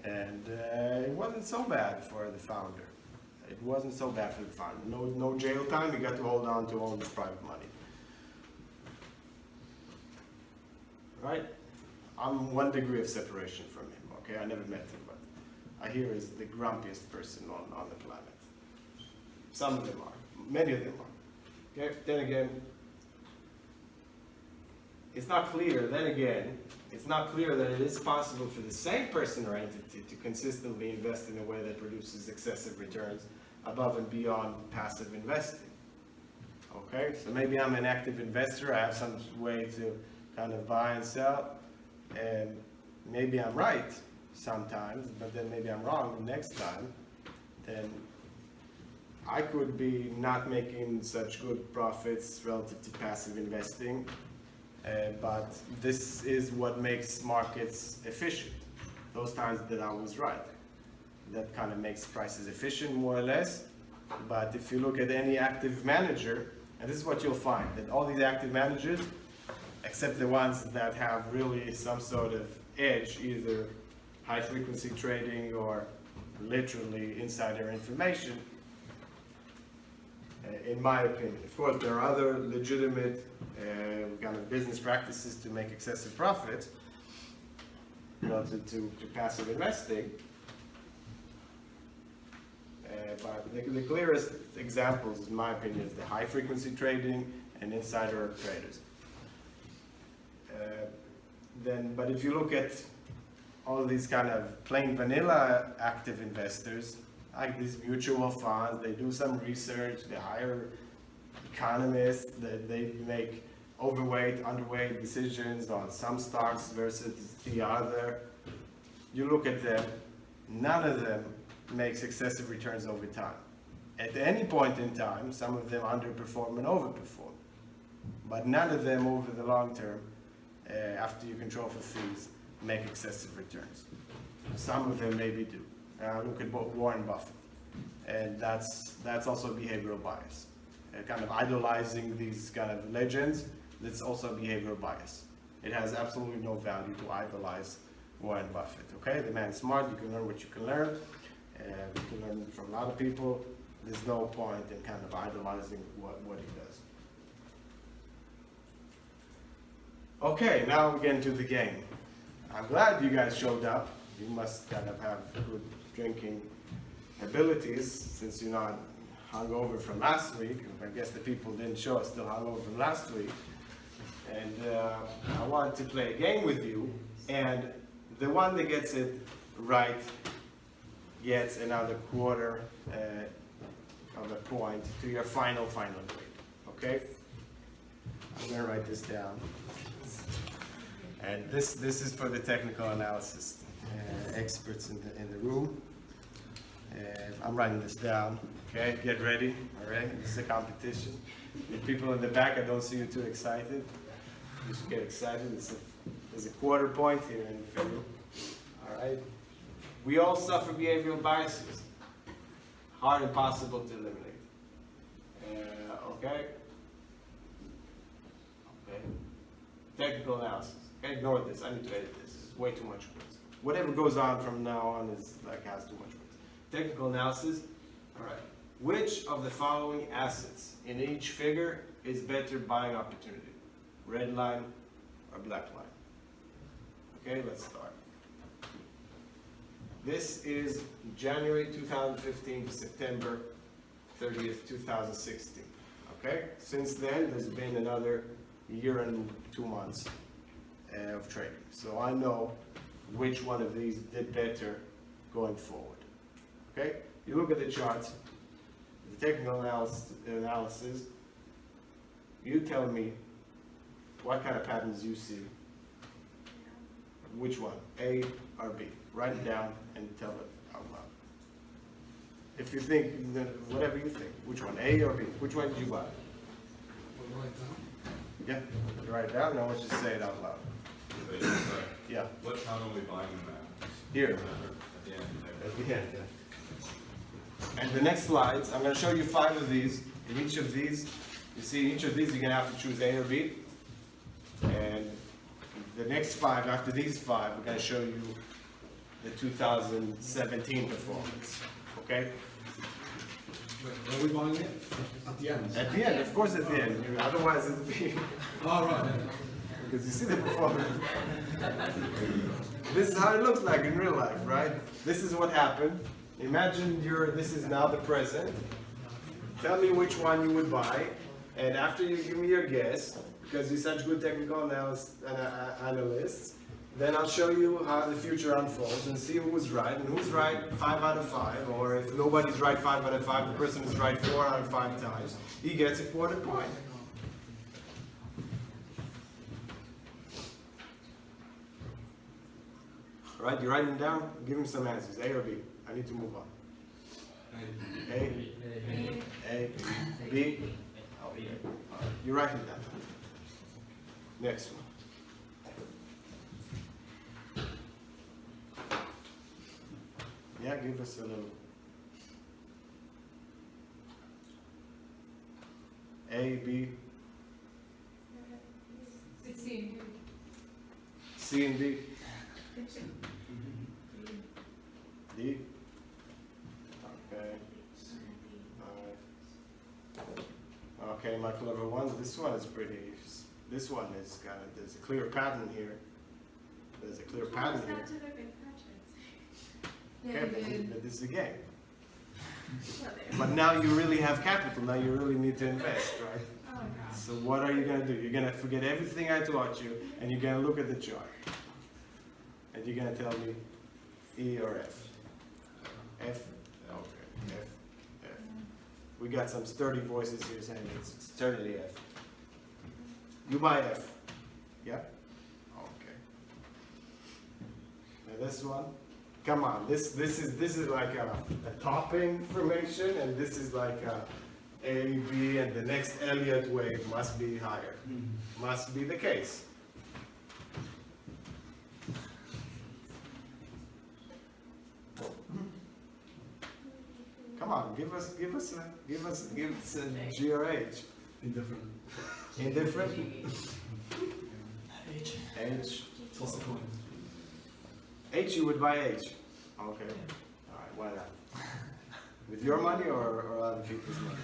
and it wasn't so bad for the founder. No jail time, he got to hold on to all this private money. right? I'm 1 degree of separation from him, okay? I never met him, but I hear he's the grumpiest person on the planet. Some of them are, many of them are, okay? Then again, it's not clear, it's not clear that it is possible for the same person or entity to consistently invest in a way that produces excessive returns above and beyond passive investing. Okay, so maybe I'm an active investor, I have some way to kind of buy and sell, and maybe I'm right sometimes, but then maybe I'm wrong the next time. Then I could be not making such good profits relative to passive investing, but this is what makes markets efficient. Those times that I was right. That kind of makes prices efficient, more or less. But if you look at any active manager, and this is what you'll find, that all these active managers, except the ones that have really some sort of edge, either high frequency trading or literally insider information, in my opinion. Of course, there are other legitimate kind of business practices to make excessive profits relative to passive investing. But the clearest examples, in my opinion, is the high frequency trading and insider traders. But if you look at all these kind of plain vanilla active investors, like these mutual funds, they do some research, they hire economists, they make overweight, underweight decisions on some stocks versus the other. You look at them, none of them makes excessive returns over time. At any point in time, some of them underperform and overperform, but none of them over the long term, after you control for fees, make excessive returns. Some of them maybe do. Look at Warren Buffett, and that's also behavioral bias. Kind of idolizing these kind of legends, that's also behavioral bias. It has absolutely no value to idolize Warren Buffett, okay? The man is smart, you can learn what you can learn, you can learn from a lot of people. There's no point in kind of idolizing what he does. Okay, now we get into the game. I'm glad you guys showed up. You must kind of have good drinking abilities since you're not hungover from last week. I guess the people didn't show us still hungover from last week. And I wanted to play a game with you, and the one that gets it right gets another quarter of a point to your final grade. Okay? I'm gonna write this down. And this is for the technical analysis experts in the room. I'm writing this down. Okay, get ready. All right, this is a competition. The people in the back, I don't see you too excited. You should get excited. There's a quarter point here in the field. All right. We all suffer behavioral biases. Hard and possible to eliminate. Okay. Okay. Technical analysis. Okay, ignore this. I need to edit this. This is way too much words. Whatever goes on from now on is like has too much words. Technical analysis. All right. Which of the following assets in each figure is better buying opportunity? Red line or black line? Okay, let's start. This is January 2015 to September 30th, 2016. Okay, since then there's been another year and 2 months of trading. So I know which one of these did better going forward. Okay, you look at the charts, the technical analysis, you tell me what kind of patterns you see. Which one, A or B? Write it down and tell it out loud. If you think, whatever you think, which one, A or B? Which one did you buy? Yeah, write it down and I want you to say it out loud. Yeah. What time are we buying them at? Here. At the end. At the end, yeah. And the next slides, I'm going to show you 5 of these. In each of these, you see each of these you're going to have to choose A or B. And the next 5, after these 5, we're going to show you the 2017 performance. Okay? Where are we buying it? At the end? At the end, of course at the end. Otherwise it'll be... All right. because you see the performance. This is how it looks like in real life, right? This is what happened. Imagine this is now the present. Tell me which one you would buy, and after you give me your guess, because you're such good technical analysts, then I'll show you how the future unfolds and see who's right, and who's right 5 out of 5, or if nobody's right 5 out of 5, the person is right 4 out of 5 times, he gets a quarter point. Right, you write them down, give him some answers, A or B. I need to move on. A, B. You write it down. Next one. Yeah, give us a little. A, B. C and D. D. Okay. Okay, my clever ones. This one is pretty. This one is kind of. There's a clear pattern here. There's a clear pattern here. Okay, but this is a game. But now you really have capital. Now you really need to invest, right? Oh, God. So what are you gonna do? You're gonna forget everything I taught you, and you're gonna look at the chart, and you're gonna tell me E or F. F. Okay. F. F. We got some sturdy voices here saying it's certainly F. You buy F. Yeah. Okay. Now this one. Come on. This is like a top information, and this is like A, B, and the next Elliott wave must be higher. Must be the case. Come on, give us a G or H. Indifferent. Indifferent? H. H. Toss a coin. H, you would buy H. Okay. Alright, why not? With your money or other people's money?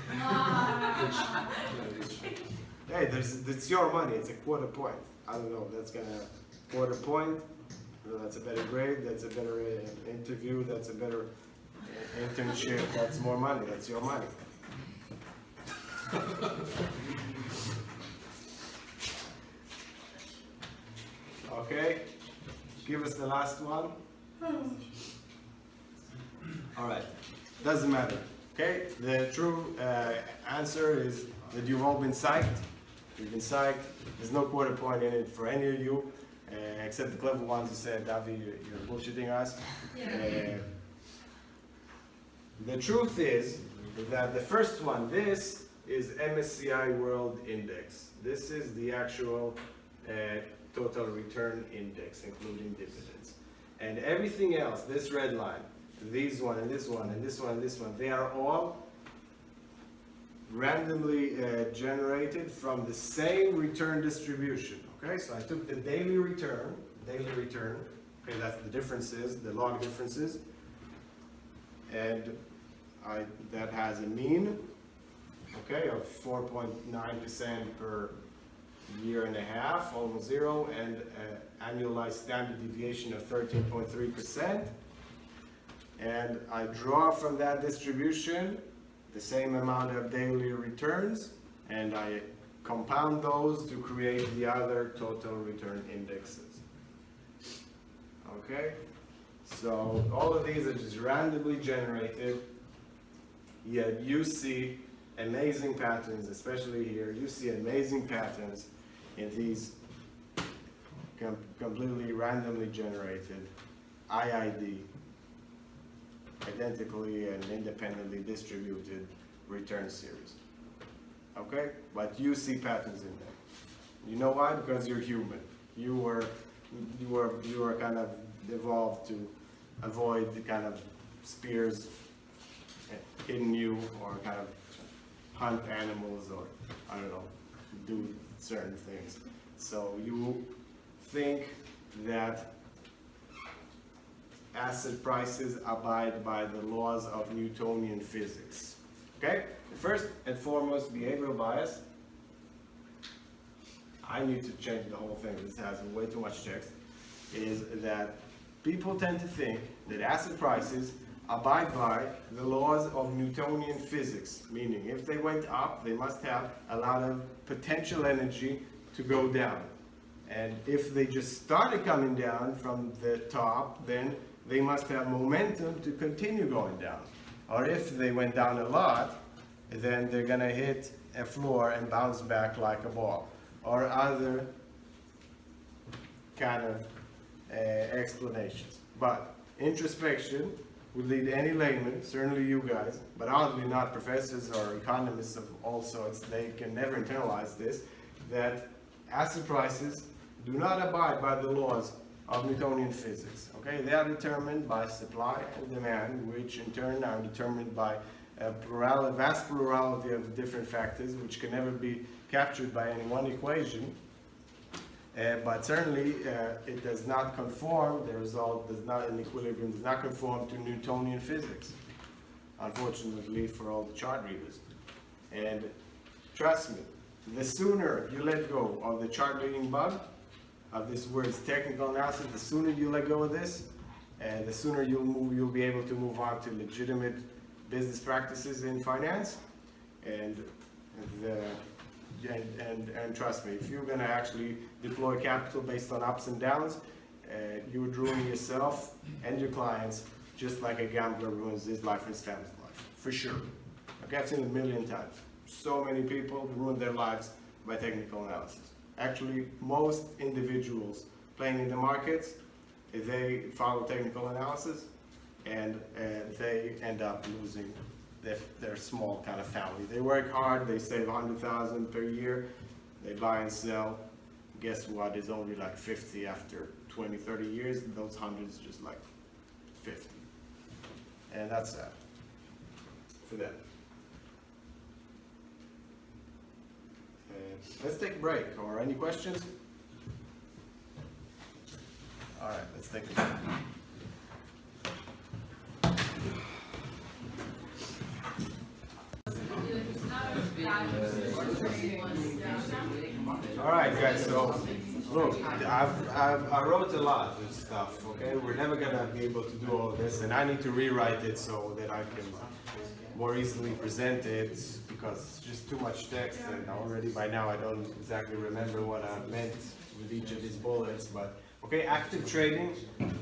Hey, it's your money, it's a quarter point. I don't know, that's gonna, quarter point, that's a better grade, that's a better interview, that's a better internship, that's more money, that's your money. Okay, give us the last one. All right, doesn't matter. Okay, the true answer is that you've all been psyched. You've been psyched. There's no quarter point in it for any of you, except the clever ones who said, Davi, you're bullshitting us. Yeah. The truth is that the first one, this is MSCI World Index. This is the actual total return index, including dividends. And everything else, this red line, these one and this one and this one and this one, they are all randomly generated from the same return distribution. Okay, so I took the daily return, okay, that's the differences, the log differences, and that has a mean, okay, of 4.9% per year and a half, almost zero, and annualized standard deviation of 13.3%. And I draw from that distribution the same amount of daily returns, and I compound those to create the other total return indexes. Okay? So all of these are just randomly generated, yet you see amazing patterns, especially here, you see amazing patterns in these completely randomly generated IID, identically and independently distributed return series. Okay? But you see patterns in them. You know why? Because you're human. You were kind of evolved to avoid the kind of spears hitting you, or kind of hunt animals, or I don't know, do certain things. So you think that asset prices abide by the laws of Newtonian physics. Okay? First and foremost, behavioral bias. I need to change the whole thing, this has way too much text, is that people tend to think that asset prices abide by the laws of Newtonian physics, meaning if they went up, they must have a lot of potential energy to go down. And if they just started coming down from the top, then they must have momentum to continue going down. Or if they went down a lot, then they're gonna hit a floor and bounce back like a ball. Or other kind of explanations. But introspection would lead any layman, certainly you guys, but oddly not professors or economists of all sorts, they can never internalize this, that asset prices do not abide by the laws of Newtonian physics. Okay, they are determined by supply and demand, which in turn are determined by a vast plurality of different factors, which can never be captured by any one equation. But certainly it does not conform, the result does not, in equilibrium, does not conform to Newtonian physics, unfortunately for all the chart readers. And trust me, the sooner you let go of the chart reading bug, of this word's technical analysis, the sooner you let go of this, the sooner you'll be able to move on to legitimate business practices in finance. And trust me, if you're going to actually deploy capital based on ups and downs, you would ruin yourself and your clients just like a gambler ruins his life and his family's life, for sure. Okay, I've seen it a million times. So many people ruin their lives by technical analysis. Actually, most individuals playing in the markets, they follow technical analysis and they end up losing their small kind of family. They work hard, they save 100,000 per year, they buy and sell. Guess what? It's only like 50 after 20, 30 years. Those hundreds just like 50. And that's sad for them. Let's take a break, or any questions? All right, let's take a break. All right, guys, so look, I wrote a lot of stuff, okay? We're never gonna be able to do all this, and I need to rewrite it so that I can more easily present it, because it's just too much text, and already by now I don't exactly remember what I meant with each of these bullets. But okay, active trading,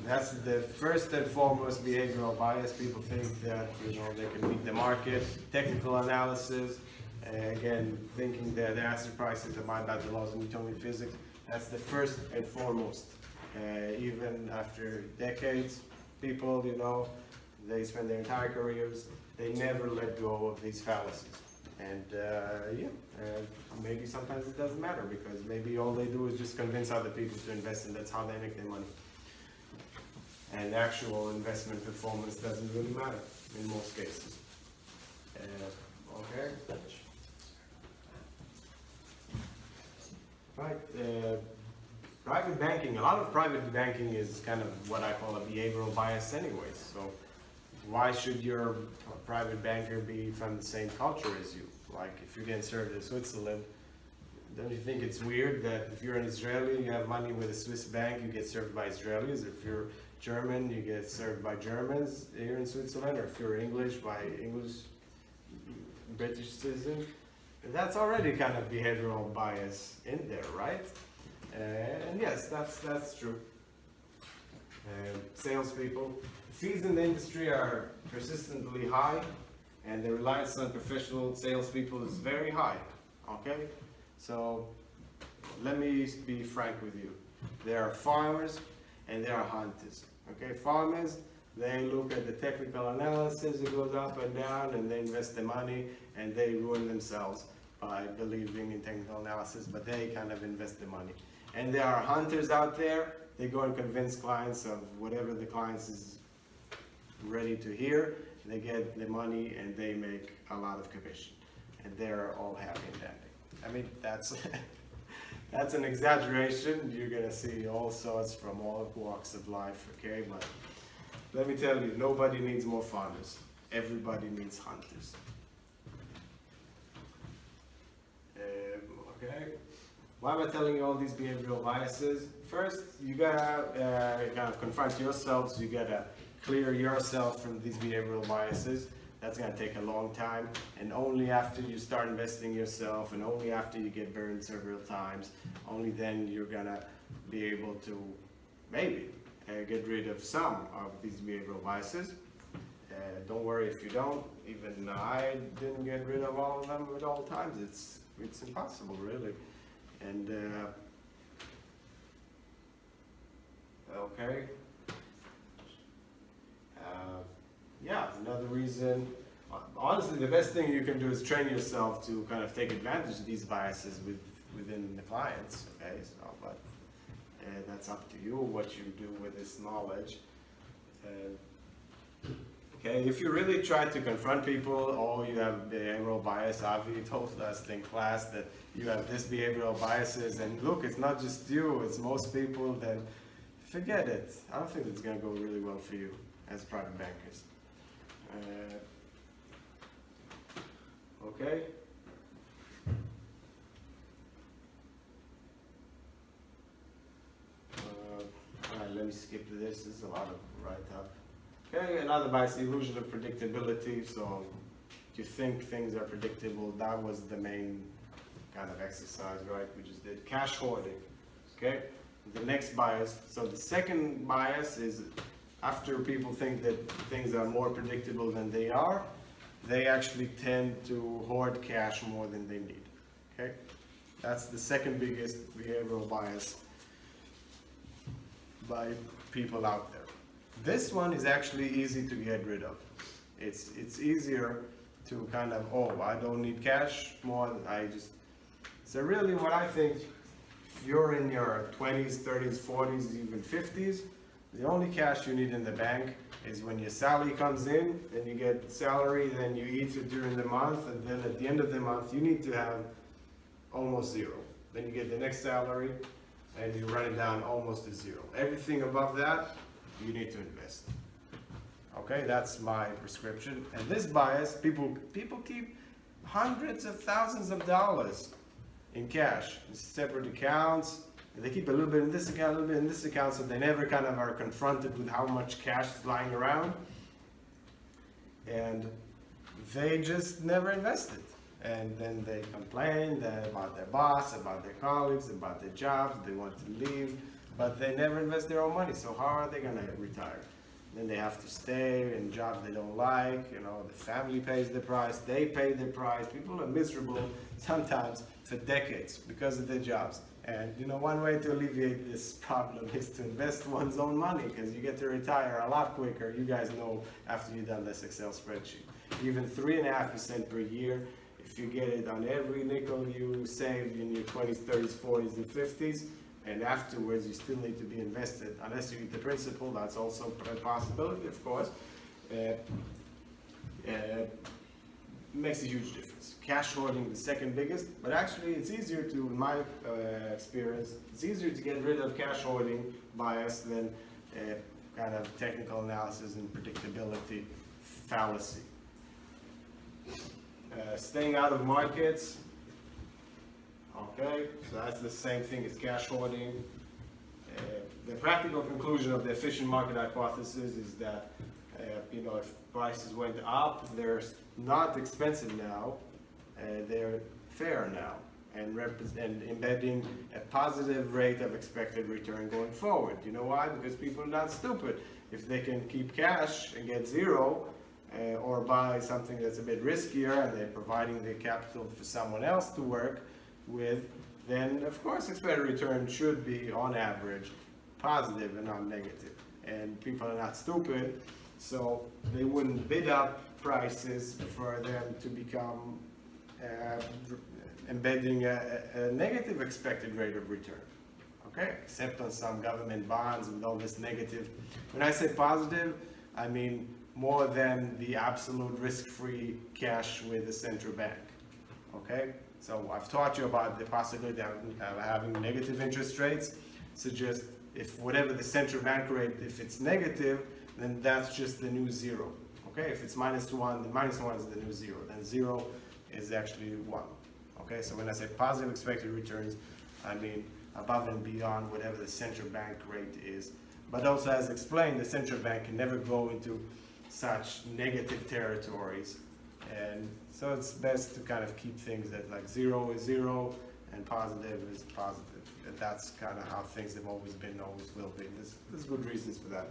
that's the first and foremost behavioral bias. People think that, you know, they can beat the market. Technical analysis, again, thinking that the asset prices abide by the laws of Newtonian physics, that's the first and foremost. Even after decades, people, you know, they spend their entire careers, they never let go of these fallacies. And maybe sometimes it doesn't matter, because maybe all they do is just convince other people to invest, and that's how they make their money. And actual investment performance doesn't really matter in most cases. Okay. Right. Private banking, a lot of private banking is kind of what I call a behavioral bias anyways. So why should your private banker be from the same culture as you? Like if you're getting served in Switzerland, don't you think it's weird that if you're an Israeli, you have money with a Swiss bank, you get served by Israelis? If you're German, you get served by Germans here in Switzerland, or if you're English, by English British citizens? That's already kind of behavioral bias in there, right? And yes, that's true. Salespeople, fees in the industry are persistently high, and the reliance on professional salespeople is very high. Okay, so let me be frank with you. There are farmers and there are hunters. Okay, farmers, they look at the technical analysis, it goes up and down, and they invest the money, and they ruin themselves by believing in technical analysis, but they kind of invest the money. And there are hunters out there, they go and convince clients of whatever the clients is ready to hear, they get the money and they make a lot of commission. And they're all happy and dandy. I mean, that's that's an exaggeration. You're gonna see all sorts from all walks of life, okay? But let me tell you, nobody needs more farmers. Everybody needs hunters. Okay. Why am I telling you all these behavioral biases? First, you gotta kind of confront yourselves. You gotta clear yourself from these behavioral biases. That's gonna take a long time, and only after you start investing yourself, and only after you get burned several times, only then you're gonna be able to maybe get rid of some of these behavioral biases. Don't worry if you don't. Even I didn't get rid of all of them at all times. It's impossible, really. And okay. Yeah, another reason. Honestly, the best thing you can do is train yourself to kind of take advantage of these biases within the clients. Okay, so but that's up to you what you do with this knowledge. Okay, if you really try to confront people, oh, you have behavioral bias. Avi told us in class that you have this behavioral biases, and look, it's not just you, it's most people. Then forget it. I don't think it's going to go really well for you as private bankers. Okay. All right, let me skip this. This is a lot of write-up. Okay, another bias, the illusion of predictability. So you think things are predictable. That was the main kind of exercise, right? We just did cash hoarding. Okay, the next bias. So the second bias is after people think that things are more predictable than they are, they actually tend to hoard cash more than they need. Okay, that's the second biggest behavioral bias by people out there. This one is actually easy to get rid of. It's easier to kind of, oh, I don't need cash more, so really what I think, if you're in your 20s, 30s, 40s, even 50s, the only cash you need in the bank is when your salary comes in, then you get salary, then you eat it during the month, and then at the end of the month, you need to have almost zero. Then you get the next salary, and you run it down almost to zero. Everything above that, you need to invest. Okay, that's my prescription. And this bias, people keep hundreds of thousands of dollars in cash, in separate accounts. And they keep a little bit in this account, a little bit in this account, so they never kind of are confronted with how much cash is lying around. And they just never invested. And then they complain about their boss, about their colleagues, about their jobs, they want to leave, but they never invest their own money, so how are they gonna retire? Then they have to stay in jobs they don't like, you know, the family pays the price, they pay the price, people are miserable sometimes for decades because of their jobs. And you know, one way to alleviate this problem is to invest one's own money, because you get to retire a lot quicker, you guys know, after you've done this Excel spreadsheet. Even 3.5% per year, if you get it on every nickel you saved in your 20s, 30s, 40s, and 50s, and afterwards you still need to be invested, unless you eat the principal, that's also a possibility, of course. Makes a huge difference. Cash hoarding, the second biggest, but actually it's easier to, in my experience, it's easier to get rid of cash hoarding bias than kind of technical analysis and predictability fallacy. Staying out of markets. Okay, so that's the same thing as cash hoarding. The practical conclusion of the efficient market hypothesis is that you know, if prices went up, they're not expensive now, they're fair now, and embedding a positive rate of expected return going forward. You know why? Because people are not stupid. If they can keep cash and get zero, or buy something that's a bit riskier and they're providing the capital for someone else to work with, then of course expected return should be on average positive and not negative. And people are not stupid, so they wouldn't bid up prices for them to become embedding a negative expected rate of return. Okay, except on some government bonds with all this negative. When I say positive, I mean more than the absolute risk-free cash with the central bank. Okay, so I've taught you about the possibility of having negative interest rates. So just if whatever the central bank rate, if it's negative, then that's just the new zero. Okay, if it's -1, then -1 is the new zero. Then 0 is actually 1. Okay, so when I say positive expected returns, I mean, above and beyond whatever the central bank rate is. But also, as explained, the central bank can never go into such negative territories. And so it's best to kind of keep things at like 0 is 0 and positive is positive. And that's kind of how things have always been, always will be. There's good reasons for that.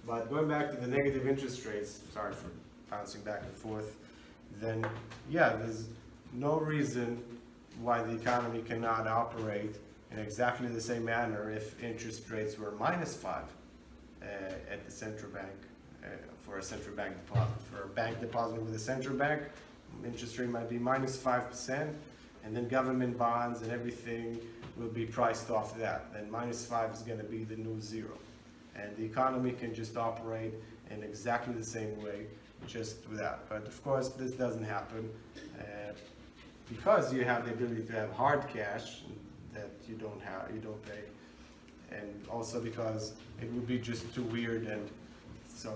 But going back to the negative interest rates, sorry for bouncing back and forth, then yeah, there's no reason why the economy cannot operate in exactly the same manner if interest rates were -5 at the central bank, for a central bank deposit. For a bank deposit with a central bank, interest rate might be -5%, and then government bonds and everything will be priced off that. Then -5 is going to be the new 0. And the economy can just operate in exactly the same way, just with that. But of course, this doesn't happen because you have the ability to have hard cash that you don't pay, and also because it would be just too weird, and so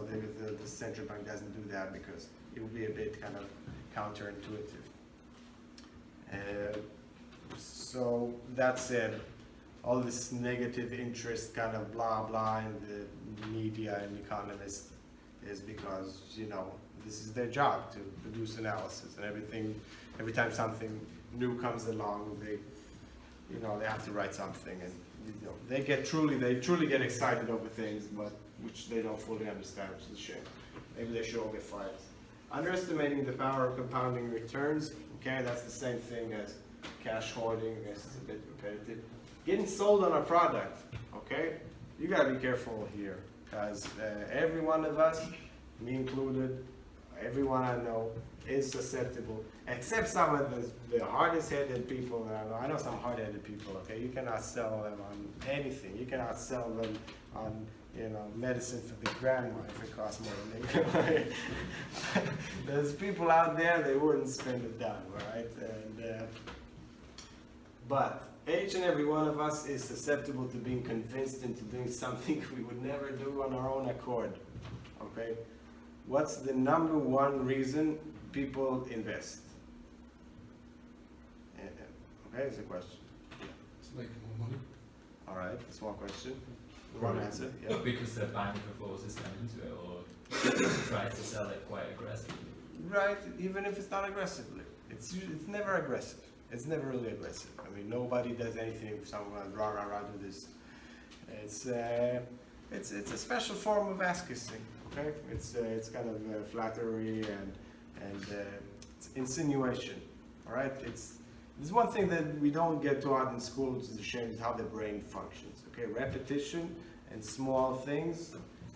the central bank doesn't do that because it would be a bit kind of counterintuitive. So that said, all this negative interest kind of blah blah in the media and economists is because, you know, this is their job to produce analysis, and every time something new comes along, they have to write something, and they truly get excited over things, but which they don't fully understand, which is a shame. Maybe they should all get fired. Underestimating the power of compounding returns. Okay, that's the same thing as cash hoarding. I guess it's a bit repetitive. Getting sold on a product. Okay, you gotta be careful here, because every one of us, me included, everyone I know, is susceptible, except some of the hardest-headed people that I know. I know some hard-headed people, okay? You cannot sell them on anything. You cannot sell them on, medicine for the grandma if it costs more than they There's people out there, they wouldn't spend a dime, right? But each and every one of us is susceptible to being convinced into doing something we would never do on our own accord, okay? What's the number one reason people invest? Okay, it's a question. It's making more money. All right, that's one question. One answer. Yeah. Because the bank forces them into it, or tries to sell it quite aggressively. Right, even if it's not aggressively. It's never aggressive. It's never really aggressive. I mean, nobody does anything if someone rah do this. It's a special form of ass-kissing. Okay, it's kind of flattery and it's insinuation. All right, there's one thing that we don't get taught in school, which is a shame, is how the brain functions. Okay, repetition and small things,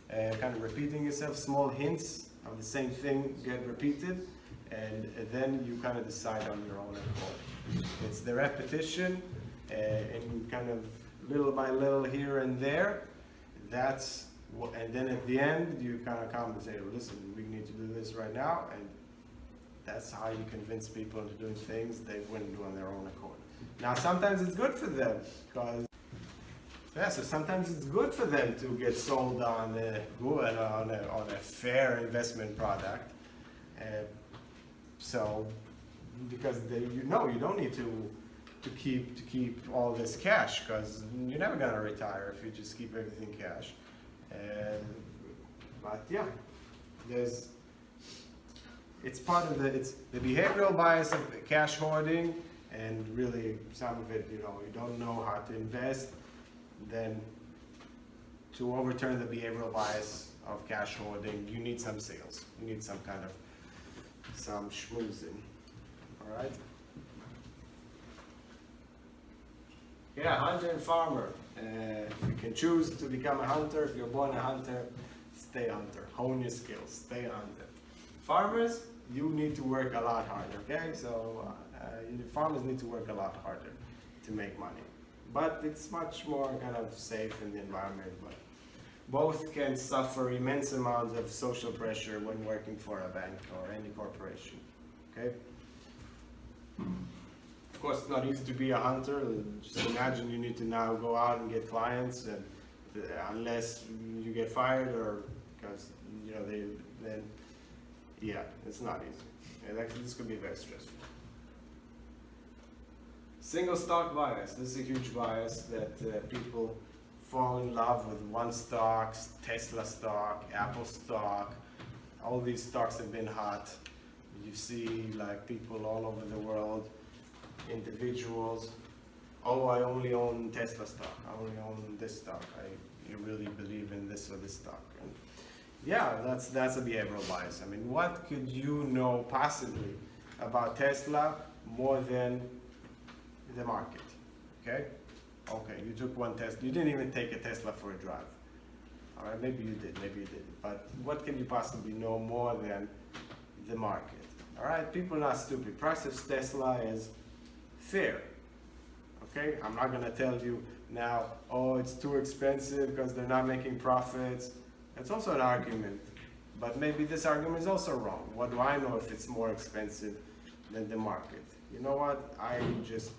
kind of repeating yourself, small hints of the same thing get repeated, and then you kind of decide on your own accord. It's the repetition and kind of little by little here and there. And then at the end, you kind of come and say, listen, we need to do this right now, and that's how you convince people into doing things they wouldn't do on their own accord. Now, sometimes it's good for them, so sometimes it's good for them to get sold on a fair investment product. Because you don't need to keep all this cash, because you're never gonna retire if you just keep everything cash. But yeah, it's part of the behavioral bias of cash hoarding, and really some of it, you don't know how to invest. Then to overturn the behavioral bias of cash hoarding, you need some sales. You need some schmoozing. All right. Yeah, hunter and farmer. If you can choose to become a hunter, if you're born a hunter, stay a hunter. Hone your skills, stay a hunter. Farmers, you need to work a lot harder, okay? So farmers need to work a lot harder to make money. But it's much more kind of safe in the environment. But both can suffer immense amounts of social pressure when working for a bank or any corporation, okay? Of course, it's not easy to be a hunter. Just imagine you need to now go out and get clients, and unless you get fired or because it's not easy. And actually, this could be very stressful. Single stock bias. This is a huge bias that people fall in love with one stock, Tesla stock, Apple stock. All these stocks have been hot. You see like people all over the world, individuals. Oh, I only own Tesla stock. I only own this stock. I really believe in this or this stock. And yeah, that's a behavioral bias. I mean, what could you know possibly about Tesla more than the market? Okay? Okay, you took one Tesla. You didn't even take a Tesla for a drive. All right, maybe you did, maybe you didn't. But what can you possibly know more than the market? All right, people are not stupid. Price of Tesla is fair. Okay, I'm not gonna tell you now, oh, it's too expensive because they're not making profits. That's also an argument, but maybe this argument is also wrong. What do I know if it's more expensive than the market? You know what? I just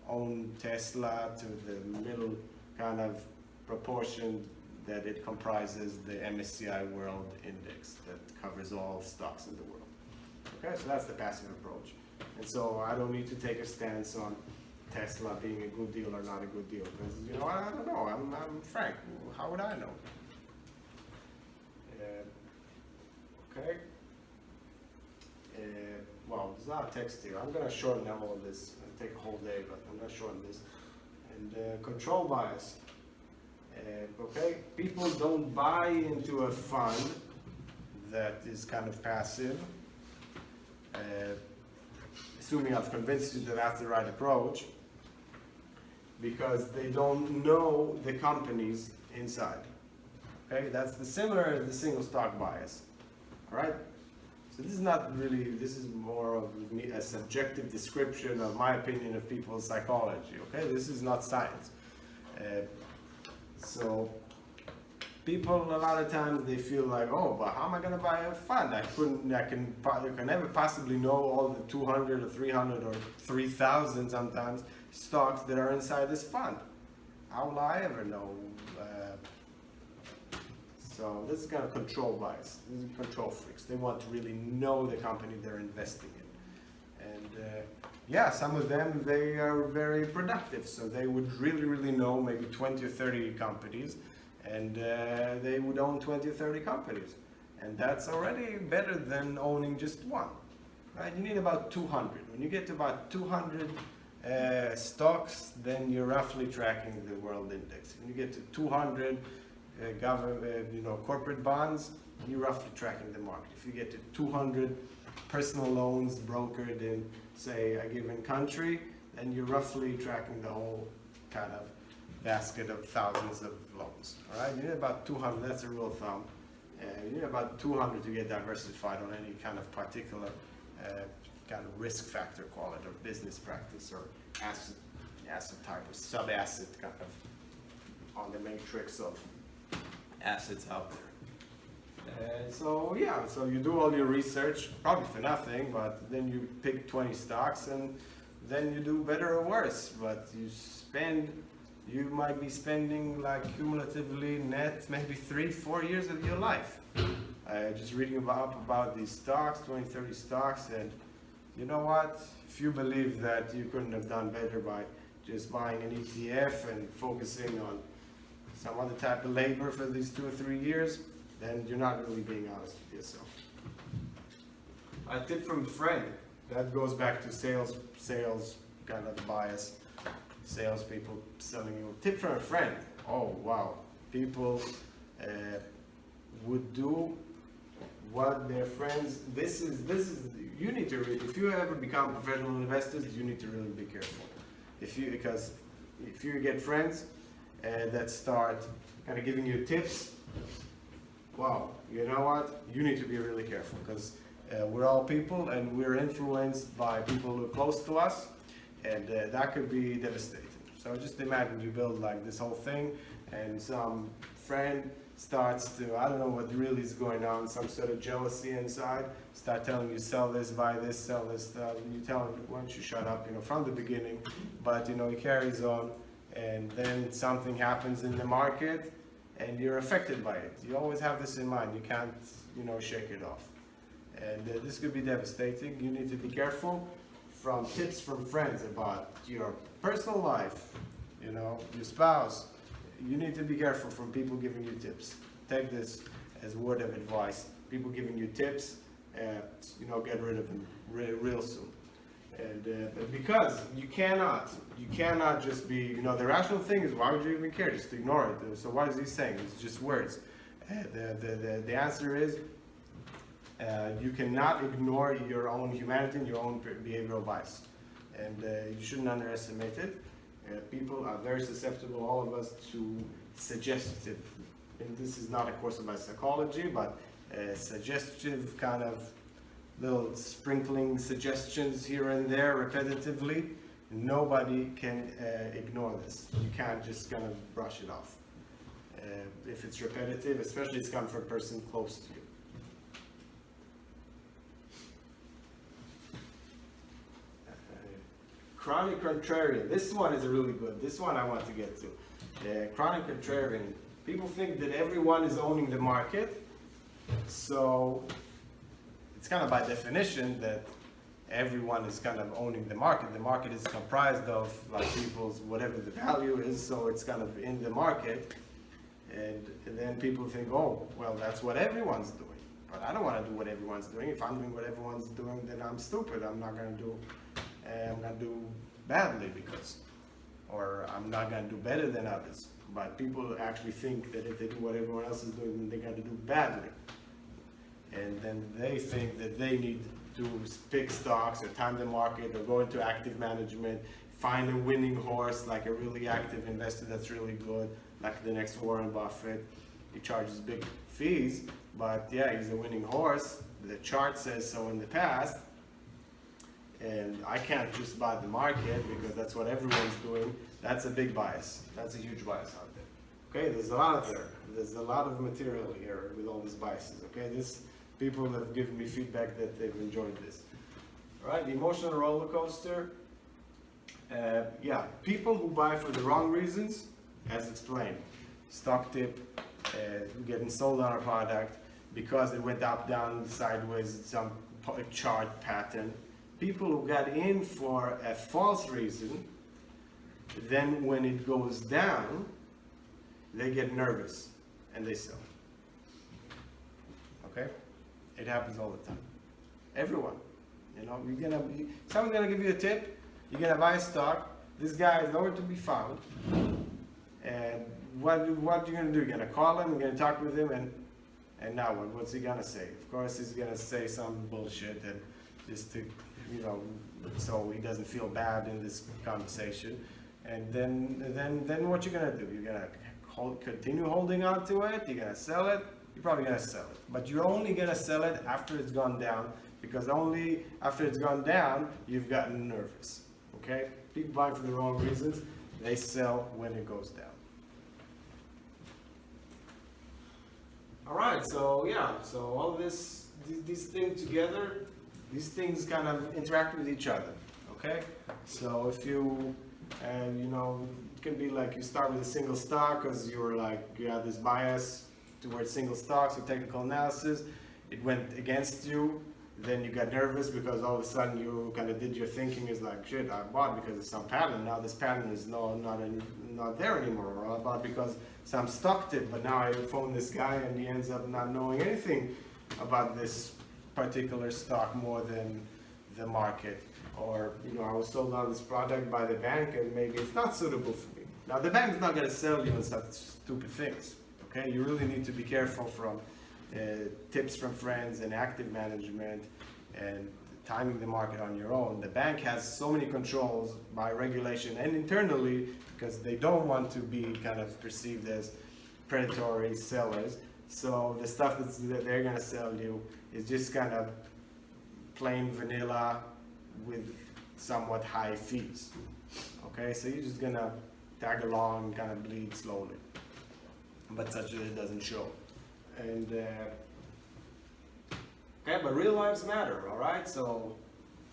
own Tesla to the middle kind of proportion that it comprises the MSCI World Index that covers all stocks in the world. Okay, so that's the passive approach. And so I don't need to take a stance on Tesla being a good deal or not a good deal, because you know, I don't know, I'm frank, how would I know? Okay, well, there's not a text here. I'm going to shorten all of this. It'll take a whole day, but I'm going to shorten this. And control bias. Okay, people don't buy into a fund that is kind of passive, assuming I've convinced you that that's the right approach, because they don't know the companies inside. Okay, that's similar as the single stock bias. All right. So this is not really. This is more of a subjective description of my opinion of people's psychology. Okay, this is not science. So people a lot of times they feel like, oh, but how am I going to buy a fund? I can never possibly know all the 200 or 300 or 3,000 sometimes stocks that are inside this fund. How will I ever know? So this is kind of control bias. These are control freaks. They want to really know the company they're investing in. And yeah, some of them, they are very productive. So they would really know maybe 20 or 30 companies, and they would own 20 or 30 companies. And that's already better than owning just one. Right? You need about 200. When you get to about 200 stocks, then you're roughly tracking the world index. When you get to 200 corporate bonds, you're roughly tracking the market. If you get to 200 personal loans brokered in, say, a given country, then you're roughly tracking the whole kind of basket of thousands of loans. All right, you need about 200. That's a rule of thumb. You need about 200 to get diversified on any kind of particular kind of risk factor, call it, or business practice, or asset type, or sub-asset kind of on the matrix of assets out there. So yeah, so you do all your research, probably for nothing, but then you pick 20 stocks, and then you do better or worse. But you might be spending like cumulatively net maybe 3-4 years of your life just reading about these stocks, 20, 30 stocks. And you know what? If you believe that you couldn't have done better by just buying an ETF and focusing on some other type of labor for these 2 or 3 years, then you're not really being honest with yourself. A tip from a friend. That goes back to sales kind of bias. Salespeople selling you. Tip from a friend. Oh wow, people would do what their friends. This is. You need to. If you ever become professional investors, you need to really be careful. Because if you get friends that start kind of giving you tips, wow, you know what? You need to be really careful, because we're all people and we're influenced by people who are close to us, and that could be devastating. So just imagine you build like this whole thing, and some friend starts to, I don't know what really is going on, some sort of jealousy inside, start telling you sell this, buy this, sell this stuff, and you tell him, why don't you shut up, from the beginning. But he carries on, and then something happens in the market and you're affected by it. You always have this in mind. You can't shake it off, and this could be devastating. You need to be careful. from tips from friends about your personal life, you know, your spouse, you need to be careful from people giving you tips. Take this as a word of advice. People giving you tips, you know, get rid of them real soon. And but because you cannot just be, you know, the rational thing is, why would you even care? Just ignore it. So what is he saying? It's just words. The answer is, you cannot ignore your own humanity and your own behavioral bias, and you shouldn't underestimate it. People are very susceptible, all of us, to suggestive, and this is not a course about psychology, but suggestive kind of little sprinkling suggestions here and there repetitively. Nobody can ignore this. You can't just kind of brush it off. If it's repetitive, especially it's coming from a person close to you. Chronic contrarian. This one is really good. This one I want to get to. Chronic contrarian. People think that everyone is owning the market, so it's kind of by definition that everyone is kind of owning the market. The market is comprised of like people's whatever the value is, so it's kind of in the market. And then people think, oh, well, that's what everyone's doing. But I don't want to do what everyone's doing. If I'm doing what everyone's doing, then I'm stupid. I'm not going to do badly because, or I'm not going to do better than others. But people actually think that if they do what everyone else is doing, then they're going to do badly. And then they think that they need to pick stocks or time the market or go into active management, find a winning horse, like a really active investor that's really good, like the next Warren Buffett. He charges big fees, but yeah, he's a winning horse. The chart says so in the past. And I can't just buy the market because that's what everyone's doing. That's a big bias. That's a huge bias out there. Okay, there's a lot of there. There's a lot of material here with all these biases. Okay, people have given me feedback that they've enjoyed this. All right, the emotional roller coaster. Yeah, people who buy for the wrong reasons, as explained. Stock tip, getting sold on a product because it went up, down, sideways, some chart pattern. People who got in for a false reason, then when it goes down, they get nervous and they sell. Okay? It happens all the time. Everyone. You know, someone's gonna give you a tip, you're gonna buy a stock, this guy is nowhere to be found, and what are you gonna do? You're gonna call him, you're gonna talk with him, and now what? What's he gonna say? Of course he's gonna say some bullshit and just to, you know, so he doesn't feel bad in this conversation. And then what you're gonna do? You're gonna continue holding on to it. You're gonna sell it. You're probably gonna sell it, but you're only gonna sell it after it's gone down, because only after it's gone down you've gotten nervous. Okay? People buy for the wrong reasons. They sell when it goes down. All right. So yeah. So all this, these things together. These things kind of interact with each other, okay? So if you, you know, it can be like you start with a single stock because you have this bias towards single stocks or technical analysis. It went against you, then you got nervous because all of a sudden you kind of did your thinking is like, shit, I bought because of some pattern. Now this pattern is not there anymore. Or I bought because some stock tip, but now I phone this guy and he ends up not knowing anything about this particular stock more than the market. Or, you know, I was sold on this product by the bank and maybe it's not suitable for me. Now the bank is not going to sell you on such stupid things. Okay, you really need to be careful from tips from friends and active management and timing the market on your own. The bank has so many controls by regulation and internally because they don't want to be kind of perceived as predatory sellers. So the stuff that they're going to sell you is just kind of plain vanilla with somewhat high fees. Okay, so you're just going to tag along and kind of bleed slowly, but such that it doesn't show. And okay, but real lives matter, all right? So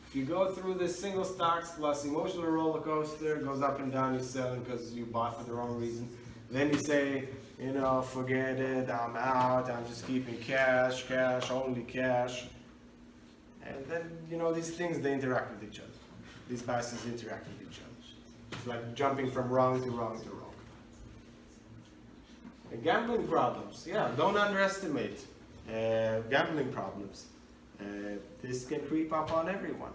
if you go through this single stocks plus emotional roller coaster, goes up and down, you're selling because you bought for the wrong reason. Then you say, you know, forget it, I'm out, I'm just keeping cash, only cash. And then, you know, these things, they interact with each other. these biases interact with each other. It's like jumping from wrong to wrong to wrong. And gambling problems, yeah, don't underestimate gambling problems. This can creep up on everyone,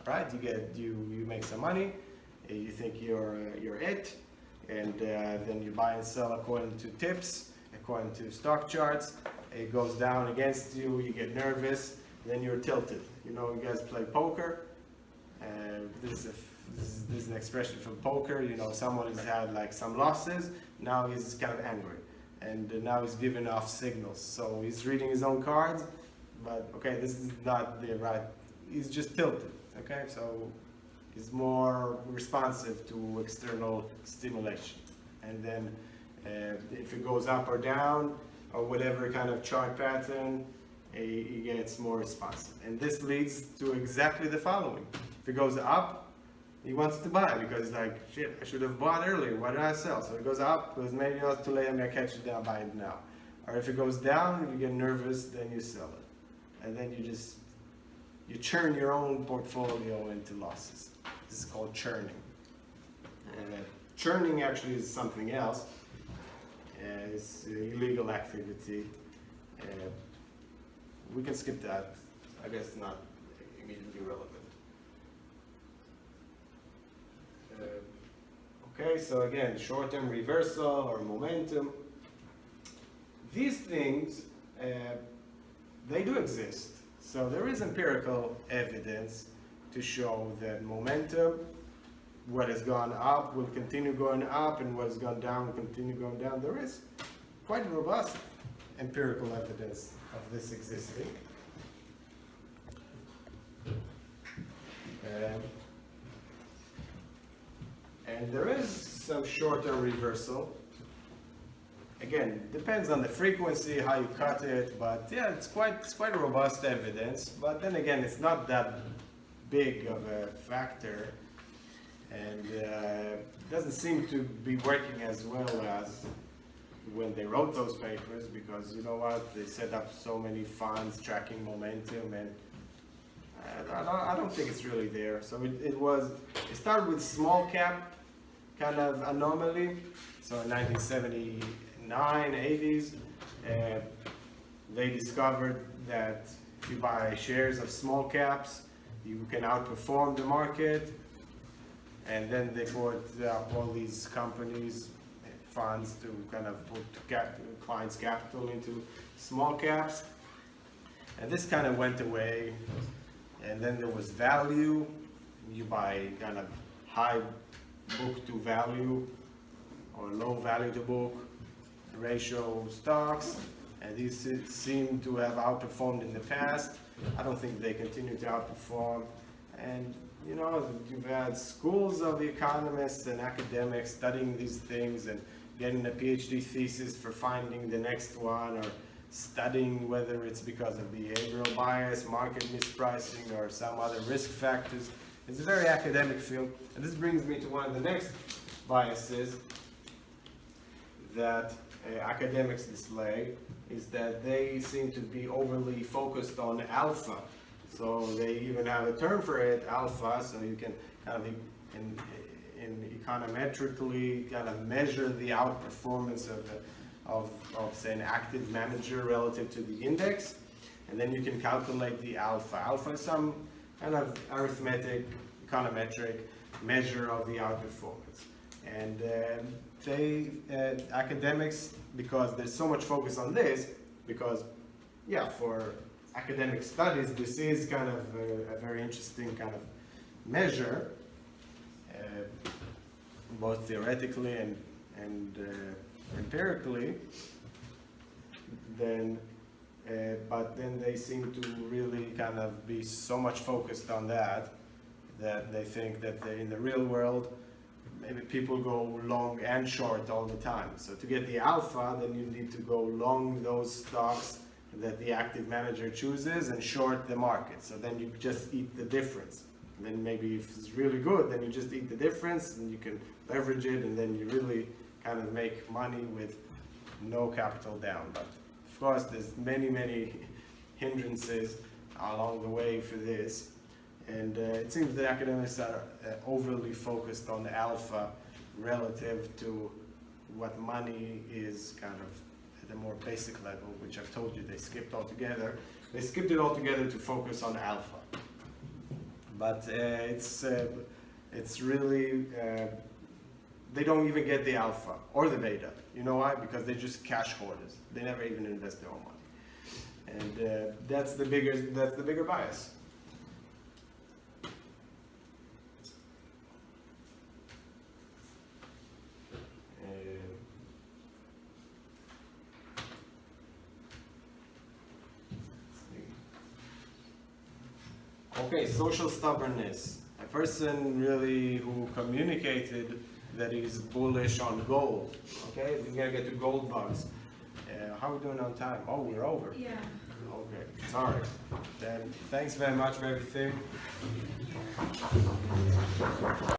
right? You make some money, you think you're it, and then you buy and sell according to tips, according to stock charts. It goes down against you, you get nervous, then you're tilted. You know, you guys play poker. This is an expression from poker. You know, someone has had like some losses. Now he's kind of angry, and now he's giving off signals. So he's reading his own cards, but okay, this is not the right. He's just tilted. Okay, so he's more responsive to external stimulation, and then if it goes up or down or whatever kind of chart pattern, he gets more responsive. And this leads to exactly the following. If it goes up, he wants to buy because he's like, shit, I should have bought earlier. Why did I sell? So it goes up, because maybe not too late, I'm gonna catch it down, buy it now. Or if it goes down, you get nervous, then you sell it. And then you churn your own portfolio into losses. This is called churning. Churning actually is something else. It's illegal activity. We can skip that. I guess not immediately relevant. Okay, so again, short-term reversal or momentum. These things, they do exist. So there is empirical evidence to show that momentum, what has gone up will continue going up, and what has gone down will continue going down. There is quite robust empirical evidence of this existing. And there is some short-term reversal. Again, depends on the frequency, how you cut it, but yeah, it's quite robust evidence. But then again, it's not that big of a factor, and doesn't seem to be working as well as when they wrote those papers, because you know what, they set up so many funds tracking momentum, and I don't think it's really there. So it started with small cap kind of anomaly. So in 1979, 80s, they discovered that if you buy shares of small caps, you can outperform the market. And then they bought up all these companies, funds, to kind of put clients' capital into small caps. And this kind of went away. And then there was value. You buy kind of high book to value or low value to book ratio stocks. And these seem to have outperformed in the past. I don't think they continue to outperform. And you know, you've had schools of economists and academics studying these things and getting a PhD thesis for finding the next one, or studying whether it's because of behavioral bias, market mispricing, or some other risk factors. It's a very academic field. And this brings me to one of the next biases that academics display, is that they seem to be overly focused on alpha. So they even have a term for it, alpha, so you can kind of in econometrically kind of measure the outperformance of say an active manager relative to the index, and then you can calculate the alpha. Alpha is some kind of arithmetic, econometric measure of the outperformance. And academics, because there's so much focus on this, because yeah, for academic studies, this is kind of a very interesting kind of measure, both theoretically and empirically. But then they seem to really kind of be so much focused on that they think that in the real world, maybe people go long and short all the time. So to get the alpha, then you need to go long those stocks that the active manager chooses and short the market. So then you just eat the difference. And then maybe if it's really good, then you just eat the difference and you can leverage it, and then you really kind of make money with no capital down. But of course, there's many hindrances along the way for this. And it seems the academics are overly focused on the alpha relative to what money is kind of at a more basic level, which I've told you they skipped altogether. They skipped it altogether to focus on alpha. But it's really, they don't even get the alpha or the beta. You know why? Because they're just cash hoarders. They never even invest their own money. And that's the bigger bias. Okay, social stubbornness. A person really who communicated that he's bullish on gold. Okay, we're gonna get to gold bugs. How are we doing on time? Oh, we're over. Yeah. Okay, sorry. Then thanks very much for everything.